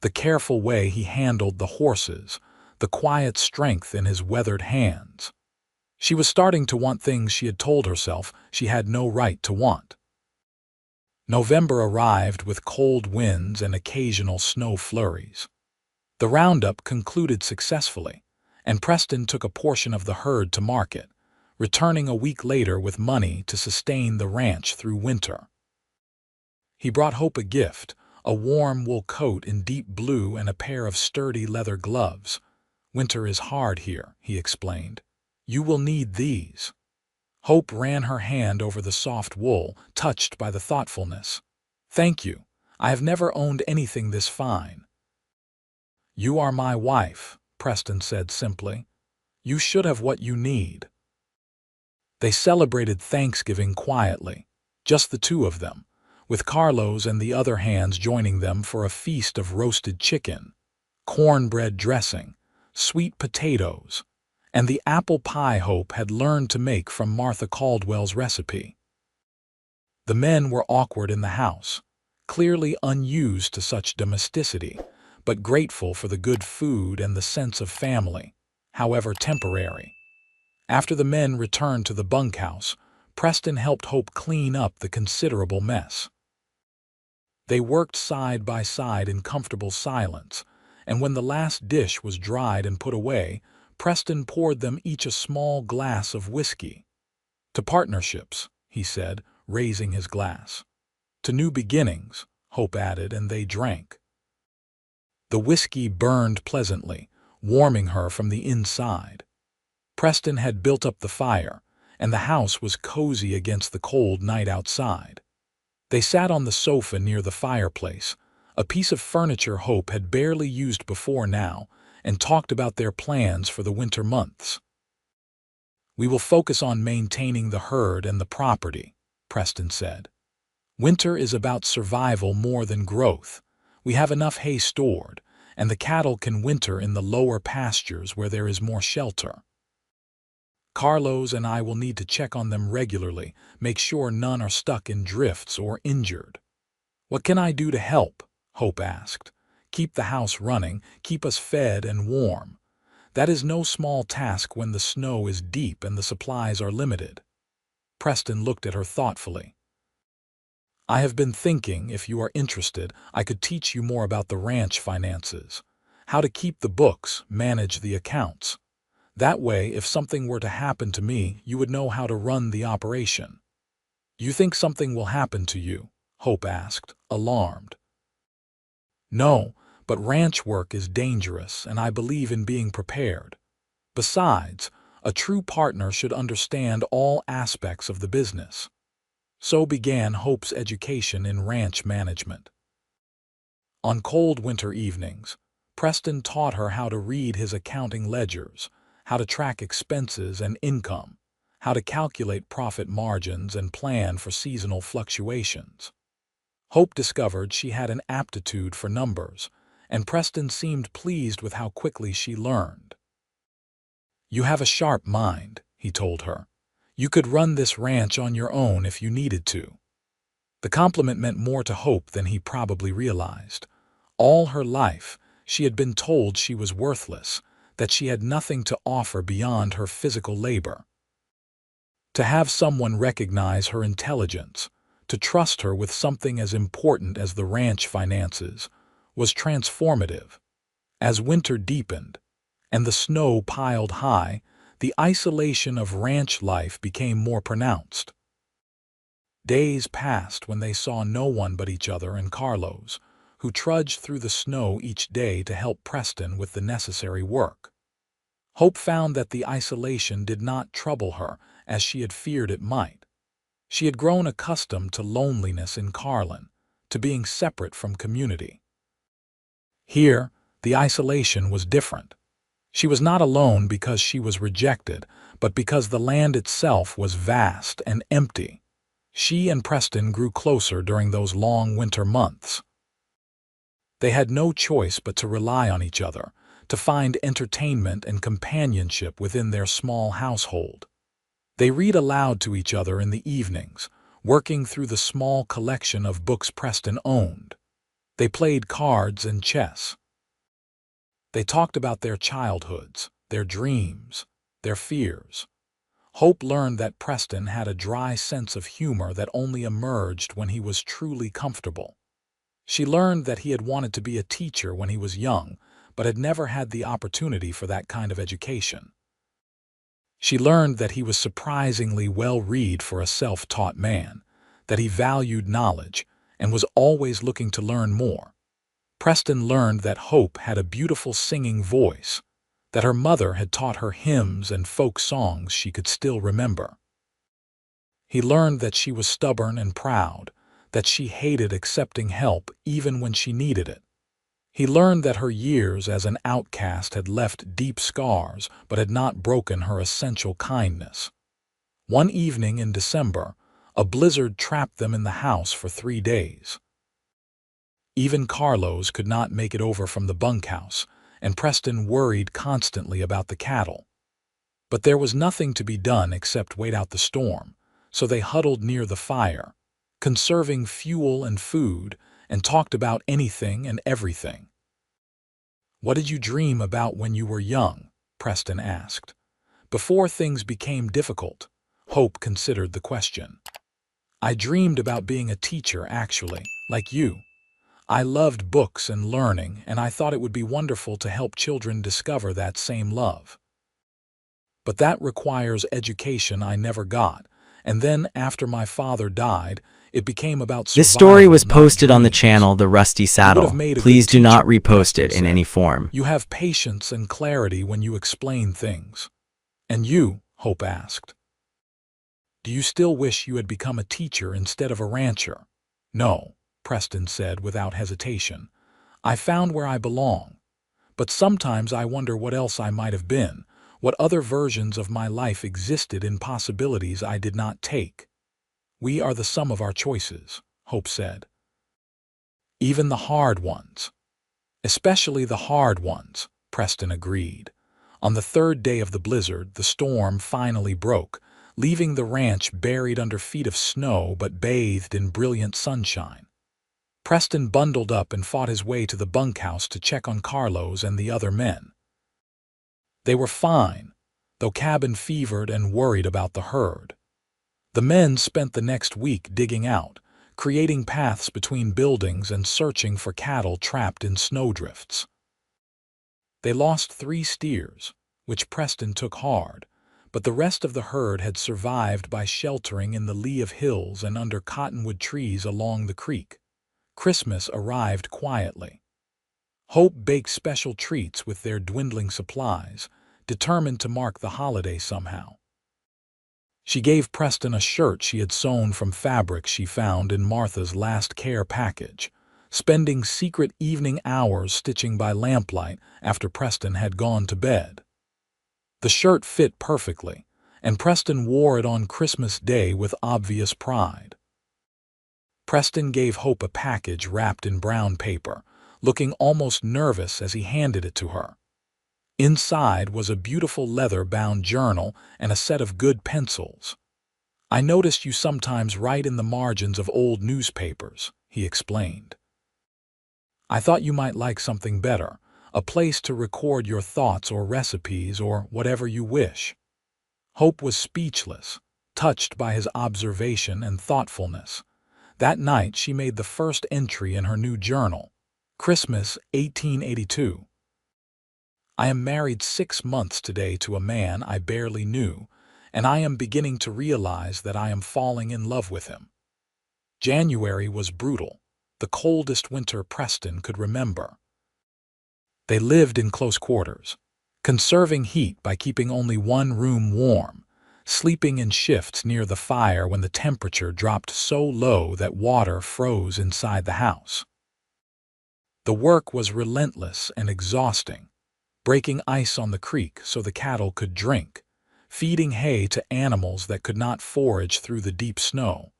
the careful way he handled the horses, the quiet strength in his weathered hands. She was starting to want things she had told herself she had no right to want. November arrived with cold winds and occasional snow flurries. The roundup concluded successfully, and Preston took a portion of the herd to market, returning a week later with money to sustain the ranch through winter. He brought Hope a gift, a warm wool coat in deep blue and a pair of sturdy leather gloves. "Winter is hard here," he explained. "You will need these." Hope ran her hand over the soft wool, touched by the thoughtfulness. "Thank you. I have never owned anything this fine." "You are my wife," Preston said simply. "You should have what you need." They celebrated Thanksgiving quietly, just the two of them, with Carlos and the other hands joining them for a feast of roasted chicken, cornbread dressing, sweet potatoes, and the apple pie Hope had learned to make from Martha Caldwell's recipe. The men were awkward in the house, clearly unused to such domesticity, but grateful for the good food and the sense of family, however temporary. After the men returned to the bunkhouse, Preston helped Hope clean up the considerable mess. They worked side by side in comfortable silence, and when the last dish was dried and put away, Preston poured them each a small glass of whiskey. "To partnerships," he said, raising his glass. "To new beginnings," Hope added, and they drank. The whiskey burned pleasantly, warming her from the inside. Preston had built up the fire, and the house was cozy against the cold night outside. They sat on the sofa near the fireplace, a piece of furniture Hope had barely used before now, and talked about their plans for the winter months. "We will focus on maintaining the herd and the property," Preston said. "Winter is about survival more than growth. We have enough hay stored, and the cattle can winter in the lower pastures where there is more shelter. Carlos and I will need to check on them regularly, make sure none are stuck in drifts or injured." "What can I do to help?" Hope asked. "Keep the house running, keep us fed and warm. That is no small task when the snow is deep and the supplies are limited." Preston looked at her thoughtfully. "I have been thinking, if you are interested, I could teach you more about the ranch finances, how to keep the books, manage the accounts. That way, if something were to happen to me, you would know how to run the operation." "You think something will happen to you?" Hope asked, alarmed. "No, but ranch work is dangerous, and I believe in being prepared. Besides, a true partner should understand all aspects of the business." So began Hope's education in ranch management. On cold winter evenings, Preston taught her how to read his accounting ledgers, how to track expenses and income, how to calculate profit margins and plan for seasonal fluctuations. Hope discovered she had an aptitude for numbers, and Preston seemed pleased with how quickly she learned. "You have a sharp mind," he told her. "You could run this ranch on your own if you needed to." The compliment meant more to Hope than he probably realized. All her life, she had been told she was worthless, that she had nothing to offer beyond her physical labor. To have someone recognize her intelligence, to trust her with something as important as the ranch finances, was transformative. As winter deepened, and the snow piled high, the isolation of ranch life became more pronounced. Days passed when they saw no one but each other and Carlos, who trudged through the snow each day to help Preston with the necessary work. Hope found that the isolation did not trouble her as she had feared it might. She had grown accustomed to loneliness in Carlin, to being separate from community. Here, the isolation was different. She was not alone because she was rejected, but because the land itself was vast and empty. She and Preston grew closer during those long winter months. They had no choice but to rely on each other, to find entertainment and companionship within their small household. They read aloud to each other in the evenings, working through the small collection of books Preston owned. They played cards and chess. They talked about their childhoods, their dreams, their fears. Hope learned that Preston had a dry sense of humor that only emerged when he was truly comfortable. She learned that he had wanted to be a teacher when he was young, but had never had the opportunity for that kind of education. She learned that he was surprisingly well-read for a self-taught man, that he valued knowledge and was always looking to learn more. Preston learned that Hope had a beautiful singing voice, that her mother had taught her hymns and folk songs she could still remember. He learned that she was stubborn and proud, that she hated accepting help even when she needed it. He learned that her years as an outcast had left deep scars but had not broken her essential kindness. One evening in December, a blizzard trapped them in the house for 3 days. Even Carlos could not make it over from the bunkhouse, and Preston worried constantly about the cattle. But there was nothing to be done except wait out the storm, so they huddled near the fire, conserving fuel and food, and talked about anything and everything. "What did you dream about when you were young?" Preston asked. Before things became difficult, Hope considered the question. "I dreamed about being a teacher, actually, like you. I loved books and learning, and I thought it would be wonderful to help children discover that same love. But that requires education I never got, and then after my father died, it became about This story survival, was not posted on the dreams. channel The Rusty You would have Saddle. made a Please good do not teacher," repost it Preston in any said. form. "You have patience and clarity when you explain things." "And you?" Hope asked. "Do you still wish you had become a teacher instead of a rancher?" "No," Preston said without hesitation. "I found where I belong. But sometimes I wonder what else I might have been, what other versions of my life existed in possibilities I did not take." "We are the sum of our choices," Hope said. "Even the hard ones." "Especially the hard ones," Preston agreed. On the 3rd day of the blizzard, the storm finally broke, leaving the ranch buried under feet of snow but bathed in brilliant sunshine. Preston bundled up and fought his way to the bunkhouse to check on Carlos and the other men. They were fine, though cabin-fevered and worried about the herd. The men spent the next week digging out, creating paths between buildings and searching for cattle trapped in snowdrifts. They lost 3 steers, which Preston took hard, but the rest of the herd had survived by sheltering in the lee of hills and under cottonwood trees along the creek. Christmas arrived quietly. Hope baked special treats with their dwindling supplies, determined to mark the holiday somehow. She gave Preston a shirt she had sewn from fabric she found in Martha's last care package, spending secret evening hours stitching by lamplight after Preston had gone to bed. The shirt fit perfectly, and Preston wore it on Christmas Day with obvious pride. Preston gave Hope a package wrapped in brown paper, looking almost nervous as he handed it to her. Inside was a beautiful leather-bound journal and a set of good pencils. "I noticed you sometimes write in the margins of old newspapers," he explained. "I thought you might like something better, a place to record your thoughts or recipes or whatever you wish." Hope was speechless, touched by his observation and thoughtfulness. That night she made the first entry in her new journal, Christmas 1882. "I am married 6 months today to a man I barely knew, and I am beginning to realize that I am falling in love with him." January was brutal, the coldest winter Preston could remember. They lived in close quarters, conserving heat by keeping only one room warm, sleeping in shifts near the fire when the temperature dropped so low that water froze inside the house. The work was relentless and exhausting, breaking ice on the creek so the cattle could drink, feeding hay to animals that could not forage through the deep snow,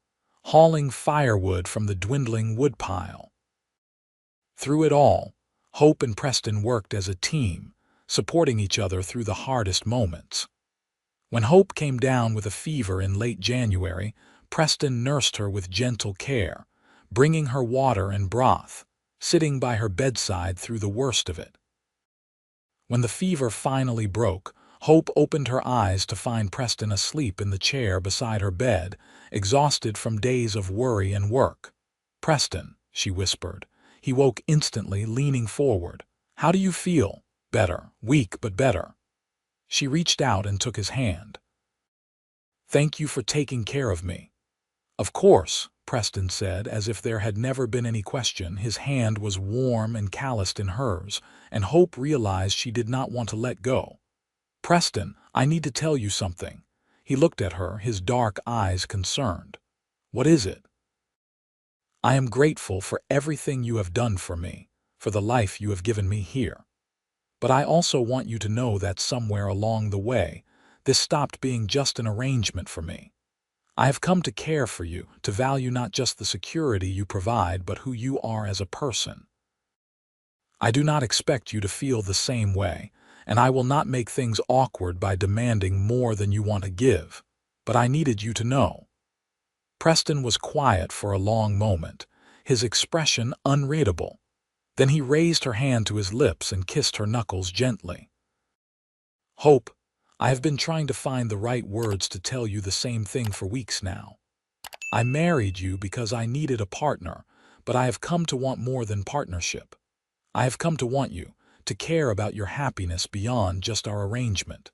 hauling firewood from the dwindling woodpile. Through it all, Hope and Preston worked as a team, supporting each other through the hardest moments. When Hope came down with a fever in late January, Preston nursed her with gentle care, bringing her water and broth, sitting by her bedside through the worst of it. When the fever finally broke, Hope opened her eyes to find Preston asleep in the chair beside her bed, exhausted from days of worry and work. "Preston," she whispered. He woke instantly, leaning forward. "How do you feel?" "Better. Weak, but better." She reached out and took his hand. "Thank you for taking care of me." "Of course," Preston said, as if there had never been any question. His hand was warm and calloused in hers, and Hope realized she did not want to let go. "Preston, I need to tell you something. He looked at her, his dark eyes concerned. "What is it?" "I am grateful for everything you have done for me, for the life you have given me here. But I also want you to know that somewhere along the way, this stopped being just an arrangement for me. I have come to care for you, to value not just the security you provide, but who you are as a person. I do not expect you to feel the same way, and I will not make things awkward by demanding more than you want to give, but I needed you to know." Preston was quiet for a long moment, his expression unreadable. Then he raised her hand to his lips and kissed her knuckles gently. "Hope, I have been trying to find the right words to tell you the same thing for weeks now. I married you because I needed a partner, but I have come to want more than partnership. I have come to want you, to care about your happiness beyond just our arrangement.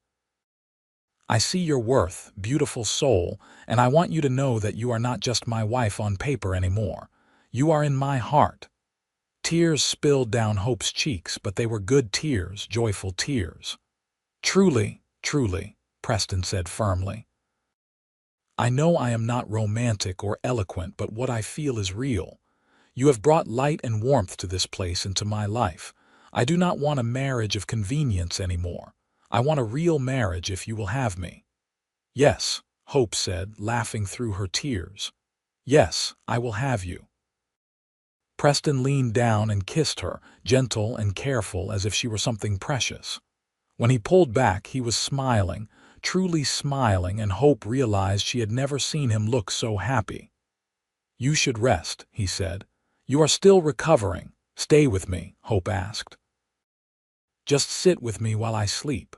I see your worth, beautiful soul, and I want you to know that you are not just my wife on paper anymore. You are in my heart." Tears spilled down Hope's cheeks, but they were good tears, joyful tears. "Truly, truly," Preston said firmly. "I know I am not romantic or eloquent, but what I feel is real. You have brought light and warmth to this place and to my life. I do not want a marriage of convenience anymore. I want a real marriage if you will have me." "Yes," Hope said, laughing through her tears. "Yes, I will have you." Preston leaned down and kissed her, gentle and careful as if she were something precious. When he pulled back, he was smiling, truly smiling, and Hope realized she had never seen him look so happy. "You should rest," he said. "You are still recovering. Stay with me," Hope asked. "Just sit with me while I sleep."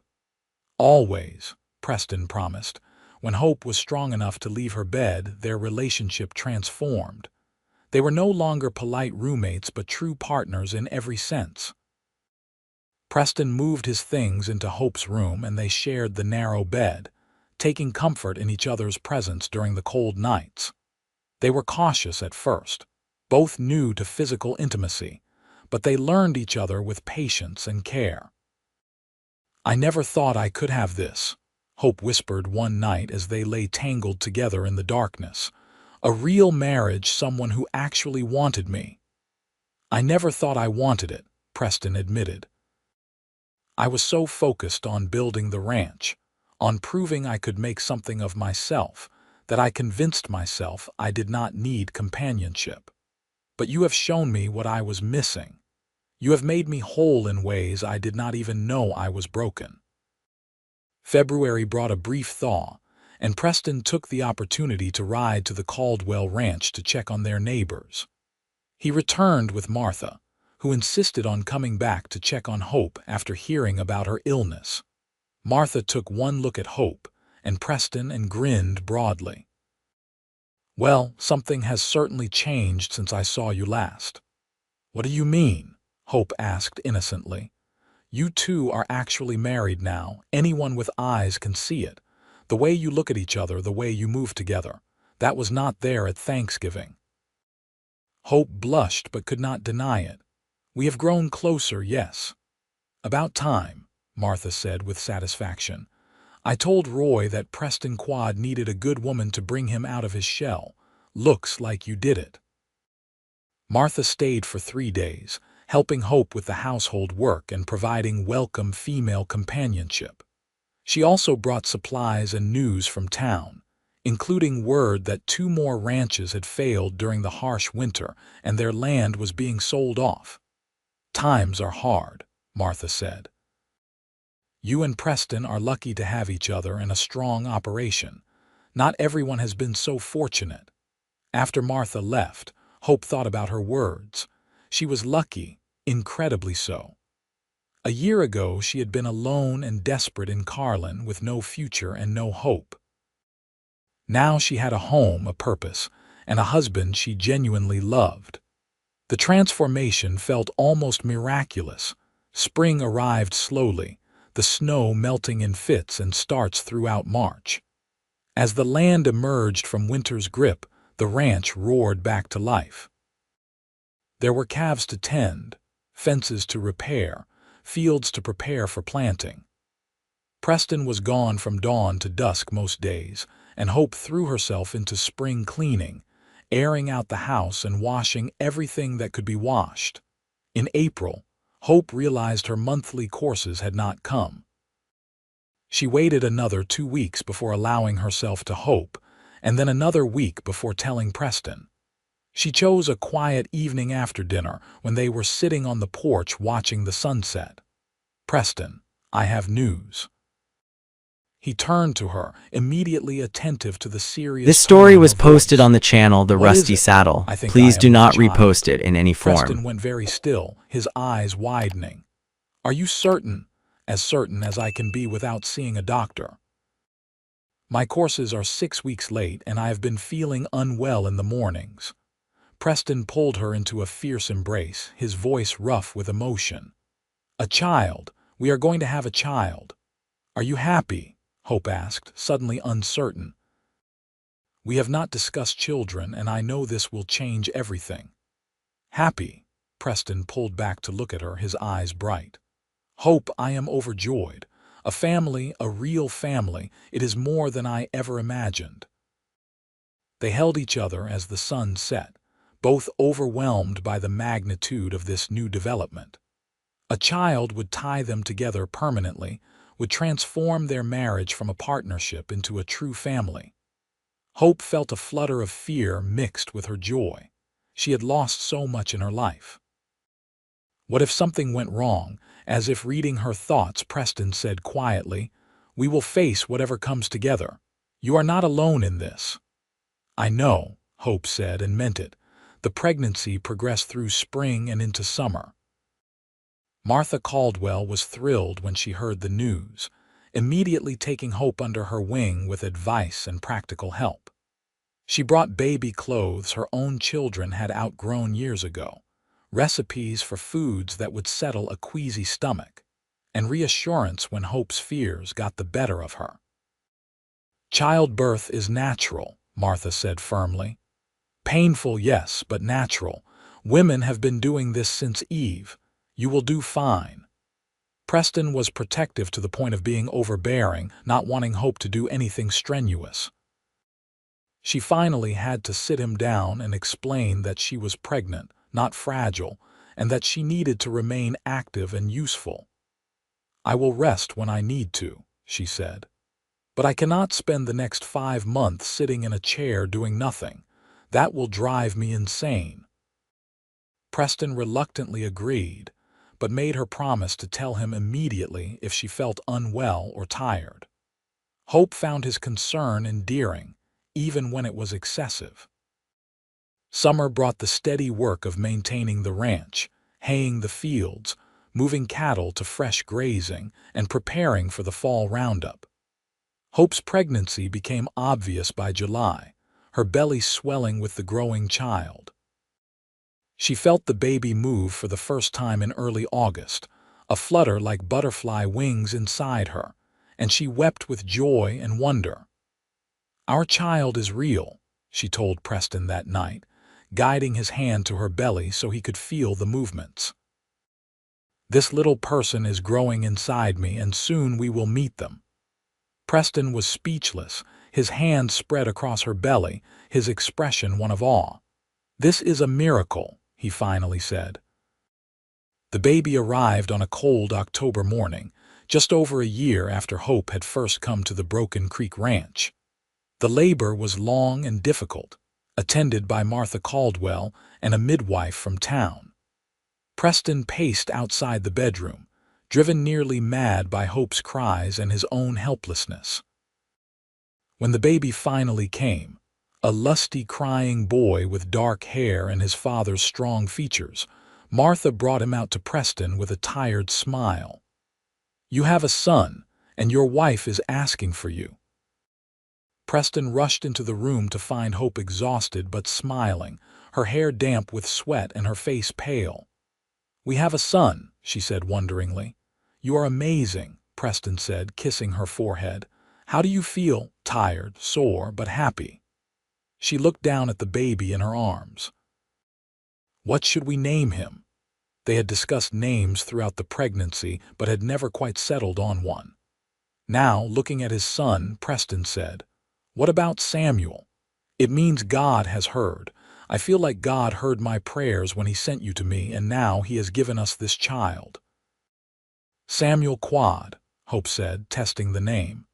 "Always," Preston promised. When Hope was strong enough to leave her bed, their relationship transformed. They were no longer polite roommates, but true partners in every sense. Preston moved his things into Hope's room, and they shared the narrow bed, taking comfort in each other's presence during the cold nights. They were cautious at first, both new to physical intimacy, but they learned each other with patience and care. "I never thought I could have this," Hope whispered one night as they lay tangled together in the darkness. "A real marriage, someone who actually wanted me." "I never thought I wanted it," Preston admitted. "I was so focused on building the ranch, on proving I could make something of myself, that I convinced myself I did not need companionship. But you have shown me what I was missing. You have made me whole in ways I did not even know I was broken." February brought a brief thaw, and Preston took the opportunity to ride to the Caldwell Ranch to check on their neighbors. He returned with Martha, who insisted on coming back to check on Hope after hearing about her illness. Martha took one look at Hope and Preston and grinned broadly. "Well, something has certainly changed since I saw you last." "What do you mean?" Hope asked innocently. "You two are actually married now. Anyone with eyes can see it. The way you look at each other, the way you move together. That was not there at Thanksgiving." Hope blushed but could not deny it. "We have grown closer, yes." "About time," Martha said with satisfaction. "I told Roy that Preston Quad needed a good woman to bring him out of his shell. Looks like you did it." Martha stayed for 3 days, helping Hope with the household work and providing welcome female companionship. She also brought supplies and news from town, including word that 2 more ranches had failed during the harsh winter and their land was being sold off. "Times are hard," Martha said. "You and Preston are lucky to have each other and a strong operation. Not everyone has been so fortunate." After Martha left, Hope thought about her words. She was lucky, incredibly so. A year ago, she had been alone and desperate in Carlin with no future and no hope. Now she had a home, a purpose, and a husband she genuinely loved. The transformation felt almost miraculous. Spring arrived slowly, the snow melting in fits and starts throughout March. As the land emerged from winter's grip, the ranch roared back to life. There were calves to tend, fences to repair, fields to prepare for planting. Preston was gone from dawn to dusk most days, and Hope threw herself into spring cleaning, airing out the house and washing everything that could be washed. In April, Hope realized her monthly courses had not come. She waited another 2 weeks before allowing herself to hope, and then another week before telling Preston. She chose a quiet evening after dinner when they were sitting on the porch watching the sunset. "Preston, I have news." He turned to her, immediately attentive to the serious This tone story in her was posted voice. on the channel The "What is Rusty it?" Saddle. "I think I Please am do with not child." repost it in any Preston form. went very still, his eyes widening. "Are you certain?" "As certain as I can be without seeing a doctor. My courses are 6 weeks late and I have been feeling unwell in the mornings." Preston pulled her into a fierce embrace, his voice rough with emotion. "A child. We are going to have a child." "Are you happy?" Hope asked, suddenly uncertain. "We have not discussed children, and I know this will change everything." "Happy?" Preston pulled back to look at her, his eyes bright. "Hope, I am overjoyed. A family, a real family, it is more than I ever imagined." They held each other as the sun set, both overwhelmed by the magnitude of this new development. A child would tie them together permanently, would transform their marriage from a partnership into a true family. Hope felt a flutter of fear mixed with her joy. She had lost so much in her life. What if something went wrong? As if reading her thoughts, Preston said quietly, "We will face whatever comes together. You are not alone in this." "I know," Hope said, and meant it. The pregnancy progressed through spring and into summer. Martha Caldwell was thrilled when she heard the news, immediately taking Hope under her wing with advice and practical help. She brought baby clothes her own children had outgrown years ago, recipes for foods that would settle a queasy stomach, and reassurance when Hope's fears got the better of her. "Childbirth is natural," Martha said firmly. "Painful, yes, but natural. Women have been doing this since Eve. You will do fine." Preston was protective to the point of being overbearing, not wanting Hope to do anything strenuous. She finally had to sit him down and explain that she was pregnant, not fragile, and that she needed to remain active and useful. "I will rest when I need to," she said. "But I cannot spend the next 5 months sitting in a chair doing nothing. That will drive me insane." Preston reluctantly agreed, but made her promise to tell him immediately if she felt unwell or tired. Hope found his concern endearing, even when it was excessive. Summer brought the steady work of maintaining the ranch, haying the fields, moving cattle to fresh grazing, and preparing for the fall roundup. Hope's pregnancy became obvious by July, her belly swelling with the growing child. She felt the baby move for the first time in early August, a flutter like butterfly wings inside her, and she wept with joy and wonder. "Our child is real," she told Preston that night, guiding his hand to her belly so he could feel the movements. "This little person is growing inside me, and soon we will meet them." Preston was speechless, his hand spread across her belly, his expression one of awe. "This is a miracle," he finally said. The baby arrived on a cold October morning, just over a year after Hope had first come to the Broken Creek Ranch. The labor was long and difficult, attended by Martha Caldwell and a midwife from town. Preston paced outside the bedroom, driven nearly mad by Hope's cries and his own helplessness. When the baby finally came, a lusty crying boy with dark hair and his father's strong features, Martha brought him out to Preston with a tired smile. "You have a son, and your wife is asking for you." Preston rushed into the room to find Hope exhausted but smiling, her hair damp with sweat and her face pale. "We have a son," she said wonderingly. "You are amazing," Preston said, kissing her forehead. "How do you feel?" "Tired, sore, but happy." She looked down at the baby in her arms. "What should we name him?" They had discussed names throughout the pregnancy but had never quite settled on one. Now, looking at his son, Preston said, "What about Samuel? It means God has heard. I feel like God heard my prayers when he sent you to me, and now he has given us this child." "Samuel Quad," Hope said, testing the name.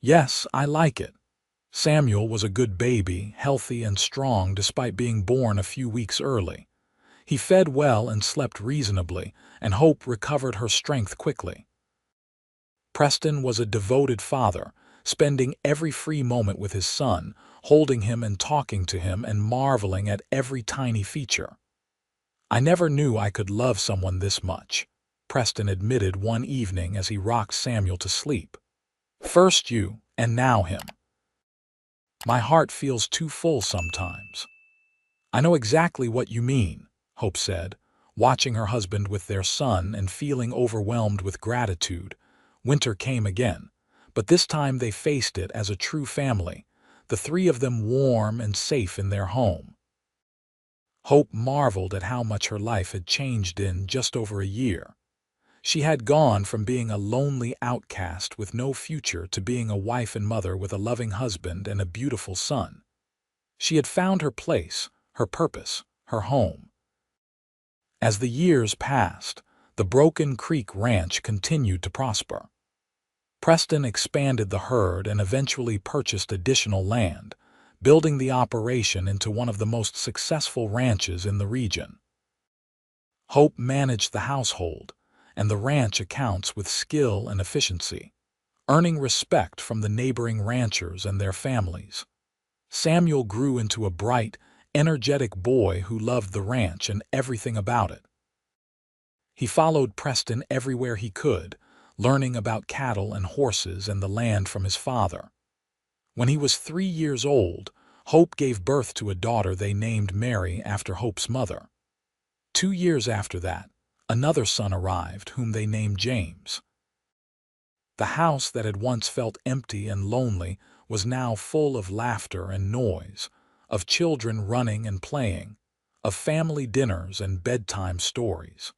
"Yes, I like it." Samuel was a good baby, healthy and strong despite being born a few weeks early. He fed well and slept reasonably, and Hope recovered her strength quickly. Preston was a devoted father, spending every free moment with his son, holding him and talking to him and marveling at every tiny feature. "I never knew I could love someone this much," Preston admitted one evening as he rocked Samuel to sleep. "First you, and now him. My heart feels too full sometimes." "I know exactly what you mean," Hope said, watching her husband with their son and feeling overwhelmed with gratitude. Winter came again, but this time they faced it as a true family, the three of them warm and safe in their home. Hope marveled at how much her life had changed in just over a year. She had gone from being a lonely outcast with no future to being a wife and mother with a loving husband and a beautiful son. She had found her place, her purpose, her home. As the years passed, the Broken Creek Ranch continued to prosper. Preston expanded the herd and eventually purchased additional land, building the operation into one of the most successful ranches in the region. Hope managed the household and the ranch accounts with skill and efficiency, earning respect from the neighboring ranchers and their families. Samuel grew into a bright, energetic boy who loved the ranch and everything about it. He followed Preston everywhere he could, learning about cattle and horses and the land from his father. When he was 3 years old, Hope gave birth to a daughter they named Mary after Hope's mother. 2 years after that, another son arrived whom they named James. The house that had once felt empty and lonely was now full of laughter and noise, of children running and playing, of family dinners and bedtime stories.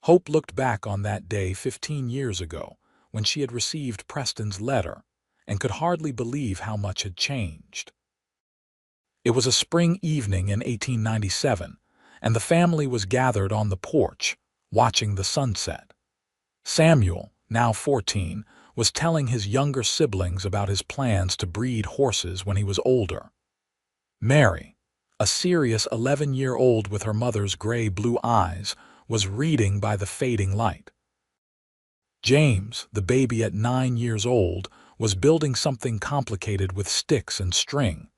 Hope looked back on that day 15 years ago, when she had received Preston's letter, and could hardly believe how much had changed. It was a spring evening in 1897, and the family was gathered on the porch, watching the sunset. Samuel, now 14, was telling his younger siblings about his plans to breed horses when he was older. Mary, a serious 11-year-old with her mother's gray-blue eyes, was reading by the fading light. James, the baby at 9 years old, was building something complicated with sticks and string.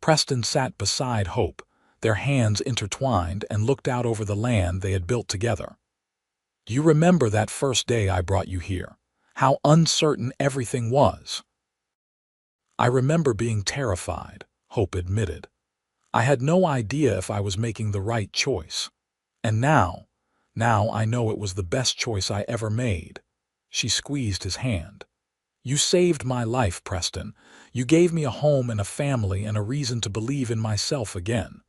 Preston sat beside Hope, their hands intertwined, and looked out over the land they had built together. "Do you remember that first day I brought you here? How uncertain everything was." "I remember being terrified," Hope admitted. "I had no idea if I was making the right choice. And now I know it was the best choice I ever made." She squeezed his hand. "You saved my life, Preston. You gave me a home and a family and a reason to believe in myself again."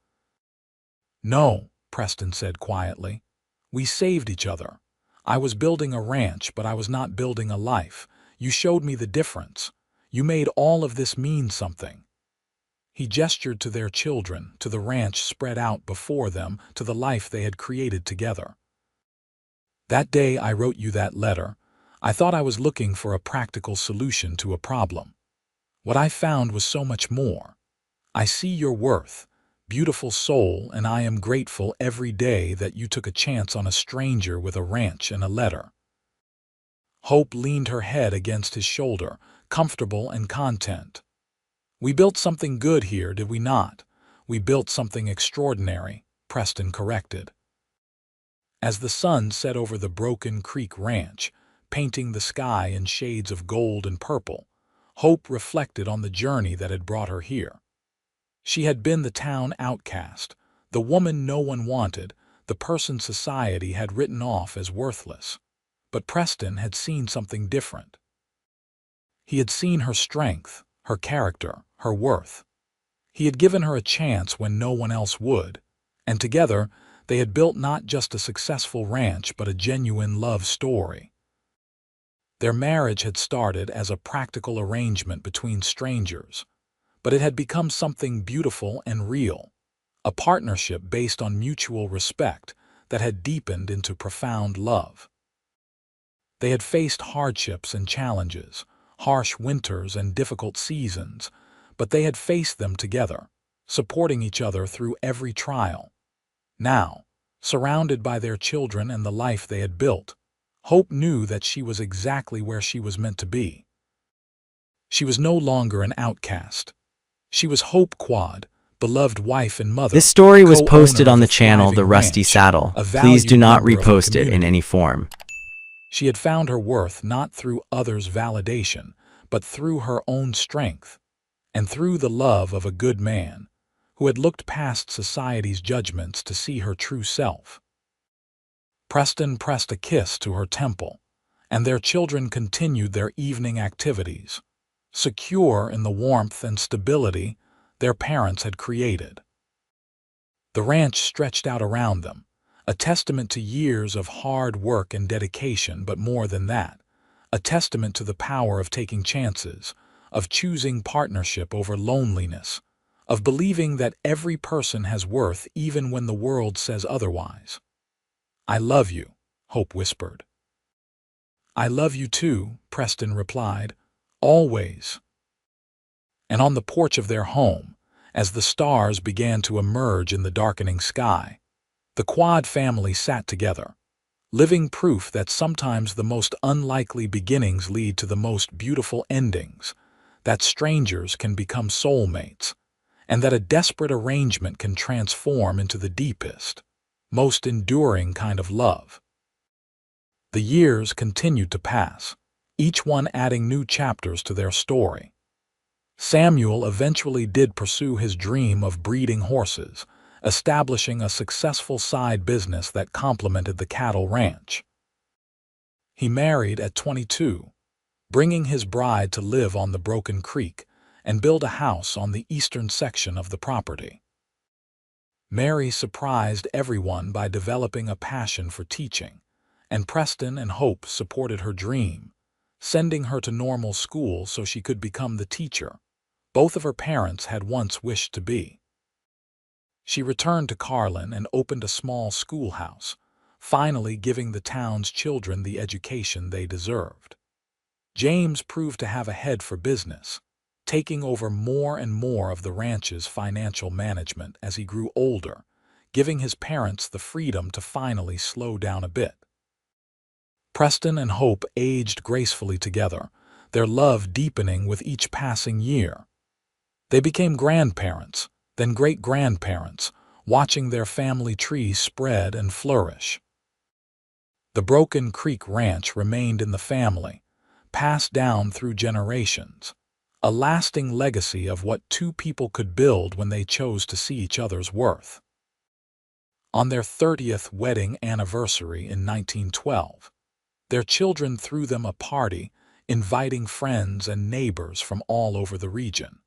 "No," Preston said quietly. "We saved each other. I was building a ranch, but I was not building a life. You showed me the difference. You made all of this mean something." He gestured to their children, to the ranch spread out before them, to the life they had created together. "That day I wrote you that letter, I thought I was looking for a practical solution to a problem. What I found was so much more. I see your worth, beautiful soul, and I am grateful every day that you took a chance on a stranger with a ranch and a letter." Hope leaned her head against his shoulder, comfortable and content. "We built something good here, did we not? We built something extraordinary," Preston corrected. As the sun set over the Broken Creek Ranch, painting the sky in shades of gold and purple, Hope reflected on the journey that had brought her here. She had been the town outcast, the woman no one wanted, the person society had written off as worthless. But Preston had seen something different. He had seen her strength, her character, her worth. He had given her a chance when no one else would, and together they had built not just a successful ranch but a genuine love story. Their marriage had started as a practical arrangement between strangers, but it had become something beautiful and real, a partnership based on mutual respect that had deepened into profound love. They had faced hardships and challenges, harsh winters and difficult seasons, but they had faced them together, supporting each other through every trial. Now, surrounded by their children and the life they had built, Hope knew that she was exactly where she was meant to be. She was no longer an outcast. She was Hope Quad, beloved wife and This mother, story was co-owner posted of on a the channel The thriving Rusty ranch, Saddle. a Please do valued not member of her repost it in community. any form. She had found her worth not through others' validation, but through her own strength, and through the love of a good man who had looked past society's judgments to see her true self. Preston pressed a kiss to her temple, and their children continued their evening activities, secure in the warmth and stability their parents had created. The ranch stretched out around them, a testament to years of hard work and dedication, but more than that, a testament to the power of taking chances, of choosing partnership over loneliness, of believing that every person has worth even when the world says otherwise. "I love you," Hope whispered. "I love you too," Preston replied, "always." And on the porch of their home, as the stars began to emerge in the darkening sky, the Quad family sat together, living proof that sometimes the most unlikely beginnings lead to the most beautiful endings, that strangers can become soulmates, and that a desperate arrangement can transform into the deepest, most enduring kind of love. The years continued to pass, each one adding new chapters to their story. Samuel eventually did pursue his dream of breeding horses, establishing a successful side business that complemented the cattle ranch. He married at 22, bringing his bride to live on the Broken Creek and build a house on the eastern section of the property. Mary surprised everyone by developing a passion for teaching, and Preston and Hope supported her dream, sending her to normal school so she could become the teacher both of her parents had once wished to be. She returned to Carlin and opened a small schoolhouse, finally giving the town's children the education they deserved. James proved to have a head for business, taking over more and more of the ranch's financial management as he grew older, giving his parents the freedom to finally slow down a bit. Preston and Hope aged gracefully together, their love deepening with each passing year. They became grandparents, then great-grandparents, watching their family tree spread and flourish. The Broken Creek Ranch remained in the family, passed down through generations, a lasting legacy of what two people could build when they chose to see each other's worth. On their 30th wedding anniversary in 1912, their children threw them a party, inviting friends and neighbors from all over the region.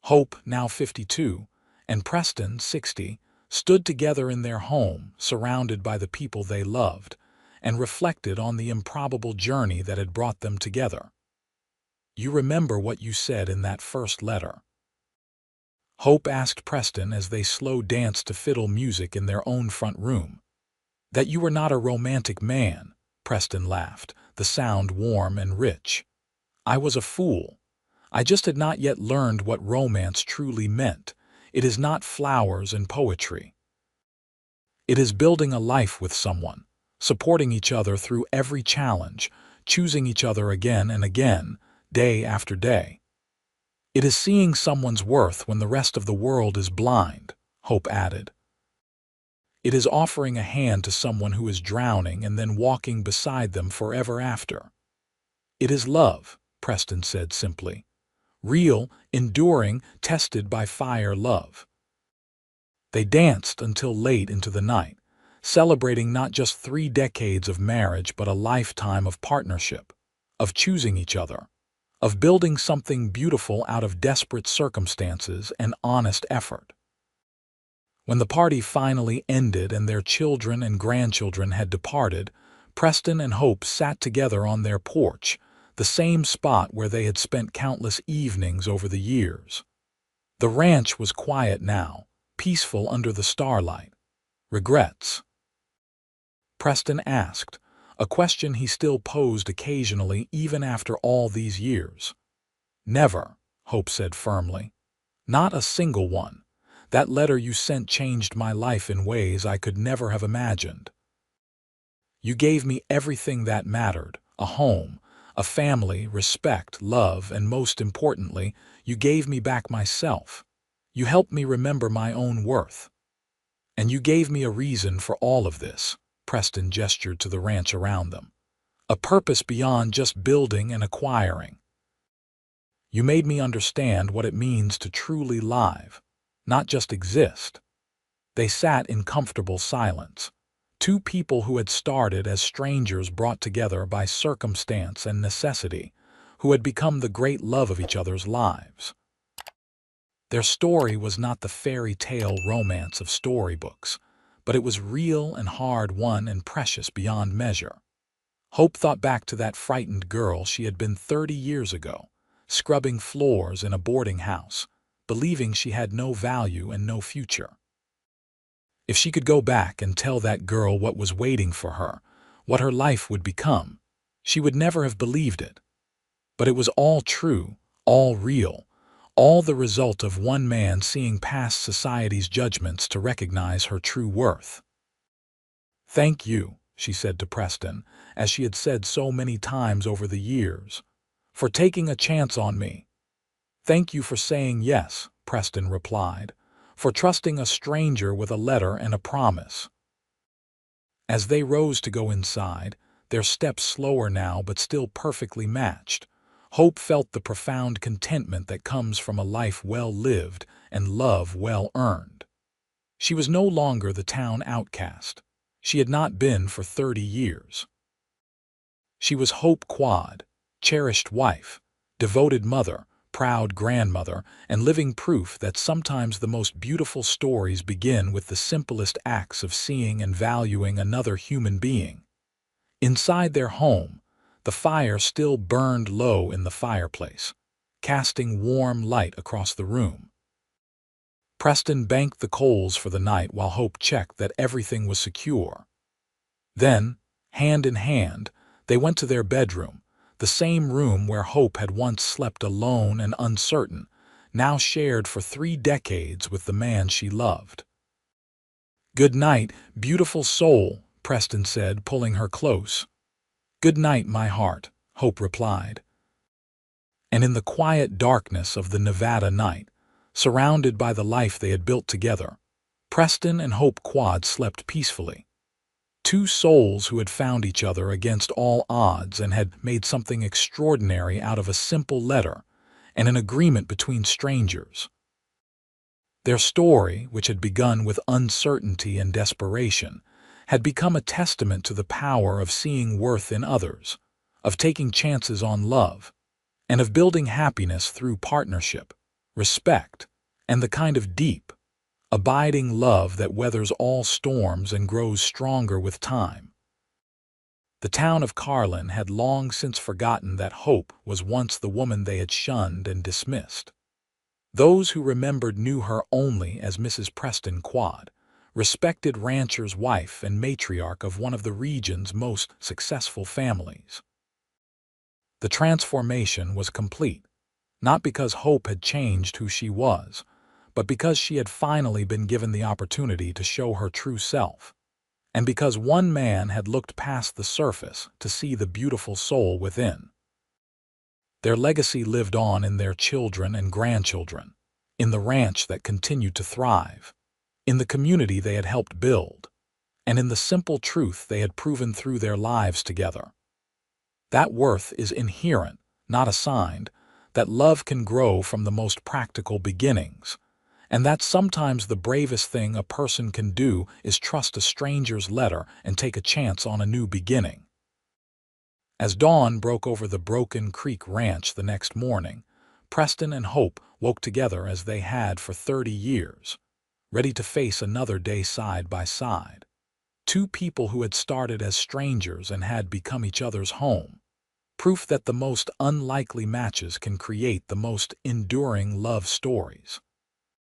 Hope, now 52, and Preston, 60, stood together in their home, surrounded by the people they loved, and reflected on the improbable journey that had brought them together. "You remember what you said in that first letter?" Hope asked Preston as they slow danced to fiddle music in their own front room. "That you were not a romantic man," Preston laughed, the sound warm and rich. "I was a fool. I just had not yet learned what romance truly meant. It is not flowers and poetry. It is building a life with someone, supporting each other through every challenge, choosing each other again and again, day after day. It is seeing someone's worth when the rest of the world is blind," Hope added. "It is offering a hand to someone who is drowning and then walking beside them forever after." "It is love," Preston said simply. "Real, enduring, tested by fire love." They danced until late into the night, celebrating not just 3 decades of marriage but a lifetime of partnership, of choosing each other, of building something beautiful out of desperate circumstances and honest effort. When the party finally ended and their children and grandchildren had departed, Preston and Hope sat together on their porch, the same spot where they had spent countless evenings over the years. The ranch was quiet now, peaceful under the starlight. "Regrets?" Preston asked, a question he still posed occasionally even after all these years. "Never," Hope said firmly. "Not a single one. That letter you sent changed my life in ways I could never have imagined. You gave me everything that mattered, a home, a family, respect, love, and most importantly, you gave me back myself. You helped me remember my own worth. And you gave me a reason for all of this." Preston gestured to the ranch around them. "A purpose beyond just building and acquiring. You made me understand what it means to truly live, not just exist." They sat in comfortable silence. Two people who had started as strangers brought together by circumstance and necessity, who had become the great love of each other's lives. Their story was not the fairy tale romance of storybooks, but it was real and hard-won and precious beyond measure. Hope thought back to that frightened girl she had been 30 years ago, scrubbing floors in a boarding house, believing she had no value and no future. If she could go back and tell that girl what was waiting for her, what her life would become, she would never have believed it. But it was all true, all real, all the result of one man seeing past society's judgments to recognize her true worth. "Thank you," she said to Preston, as she had said so many times over the years, "for taking a chance on me." "Thank you for saying yes," Preston replied, "for trusting a stranger with a letter and a promise." As they rose to go inside, their steps slower now but still perfectly matched, Hope felt the profound contentment that comes from a life well lived and love well earned. She was no longer the town outcast. She had not been for 30 years. She was Hope Quad, cherished wife, devoted mother, proud grandmother, and living proof that sometimes the most beautiful stories begin with the simplest acts of seeing and valuing another human being. Inside their home, the fire still burned low in the fireplace, casting warm light across the room. Preston banked the coals for the night while Hope checked that everything was secure. Then, hand in hand, they went to their bedroom, the same room where Hope had once slept alone and uncertain, now shared for 3 decades with the man she loved. "Good night, beautiful soul," Preston said, pulling her close. "Good night, my heart," Hope replied. And in the quiet darkness of the Nevada night, surrounded by the life they had built together, Preston and Hope Quad slept peacefully. Two souls who had found each other against all odds and had made something extraordinary out of a simple letter and an agreement between strangers. Their story, which had begun with uncertainty and desperation, had become a testament to the power of seeing worth in others, of taking chances on love, and of building happiness through partnership, respect, and the kind of deep, abiding love that weathers all storms and grows stronger with time. The town of Carlin had long since forgotten that Hope was once the woman they had shunned and dismissed. Those who remembered knew her only as Mrs. Preston Quad, respected rancher's wife and matriarch of one of the region's most successful families. The transformation was complete, not because Hope had changed who she was, but because she had finally been given the opportunity to show her true self, and because one man had looked past the surface to see the beautiful soul within. Their legacy lived on in their children and grandchildren, in the ranch that continued to thrive, in the community they had helped build, and in the simple truth they had proven through their lives together. That worth is inherent, not assigned, that love can grow from the most practical beginnings, and that sometimes the bravest thing a person can do is trust a stranger's letter and take a chance on a new beginning. As dawn broke over the Broken Creek Ranch the next morning, Preston and Hope woke together as they had for 30 years, ready to face another day side by side. Two people who had started as strangers and had become each other's home. Proof that the most unlikely matches can create the most enduring love stories.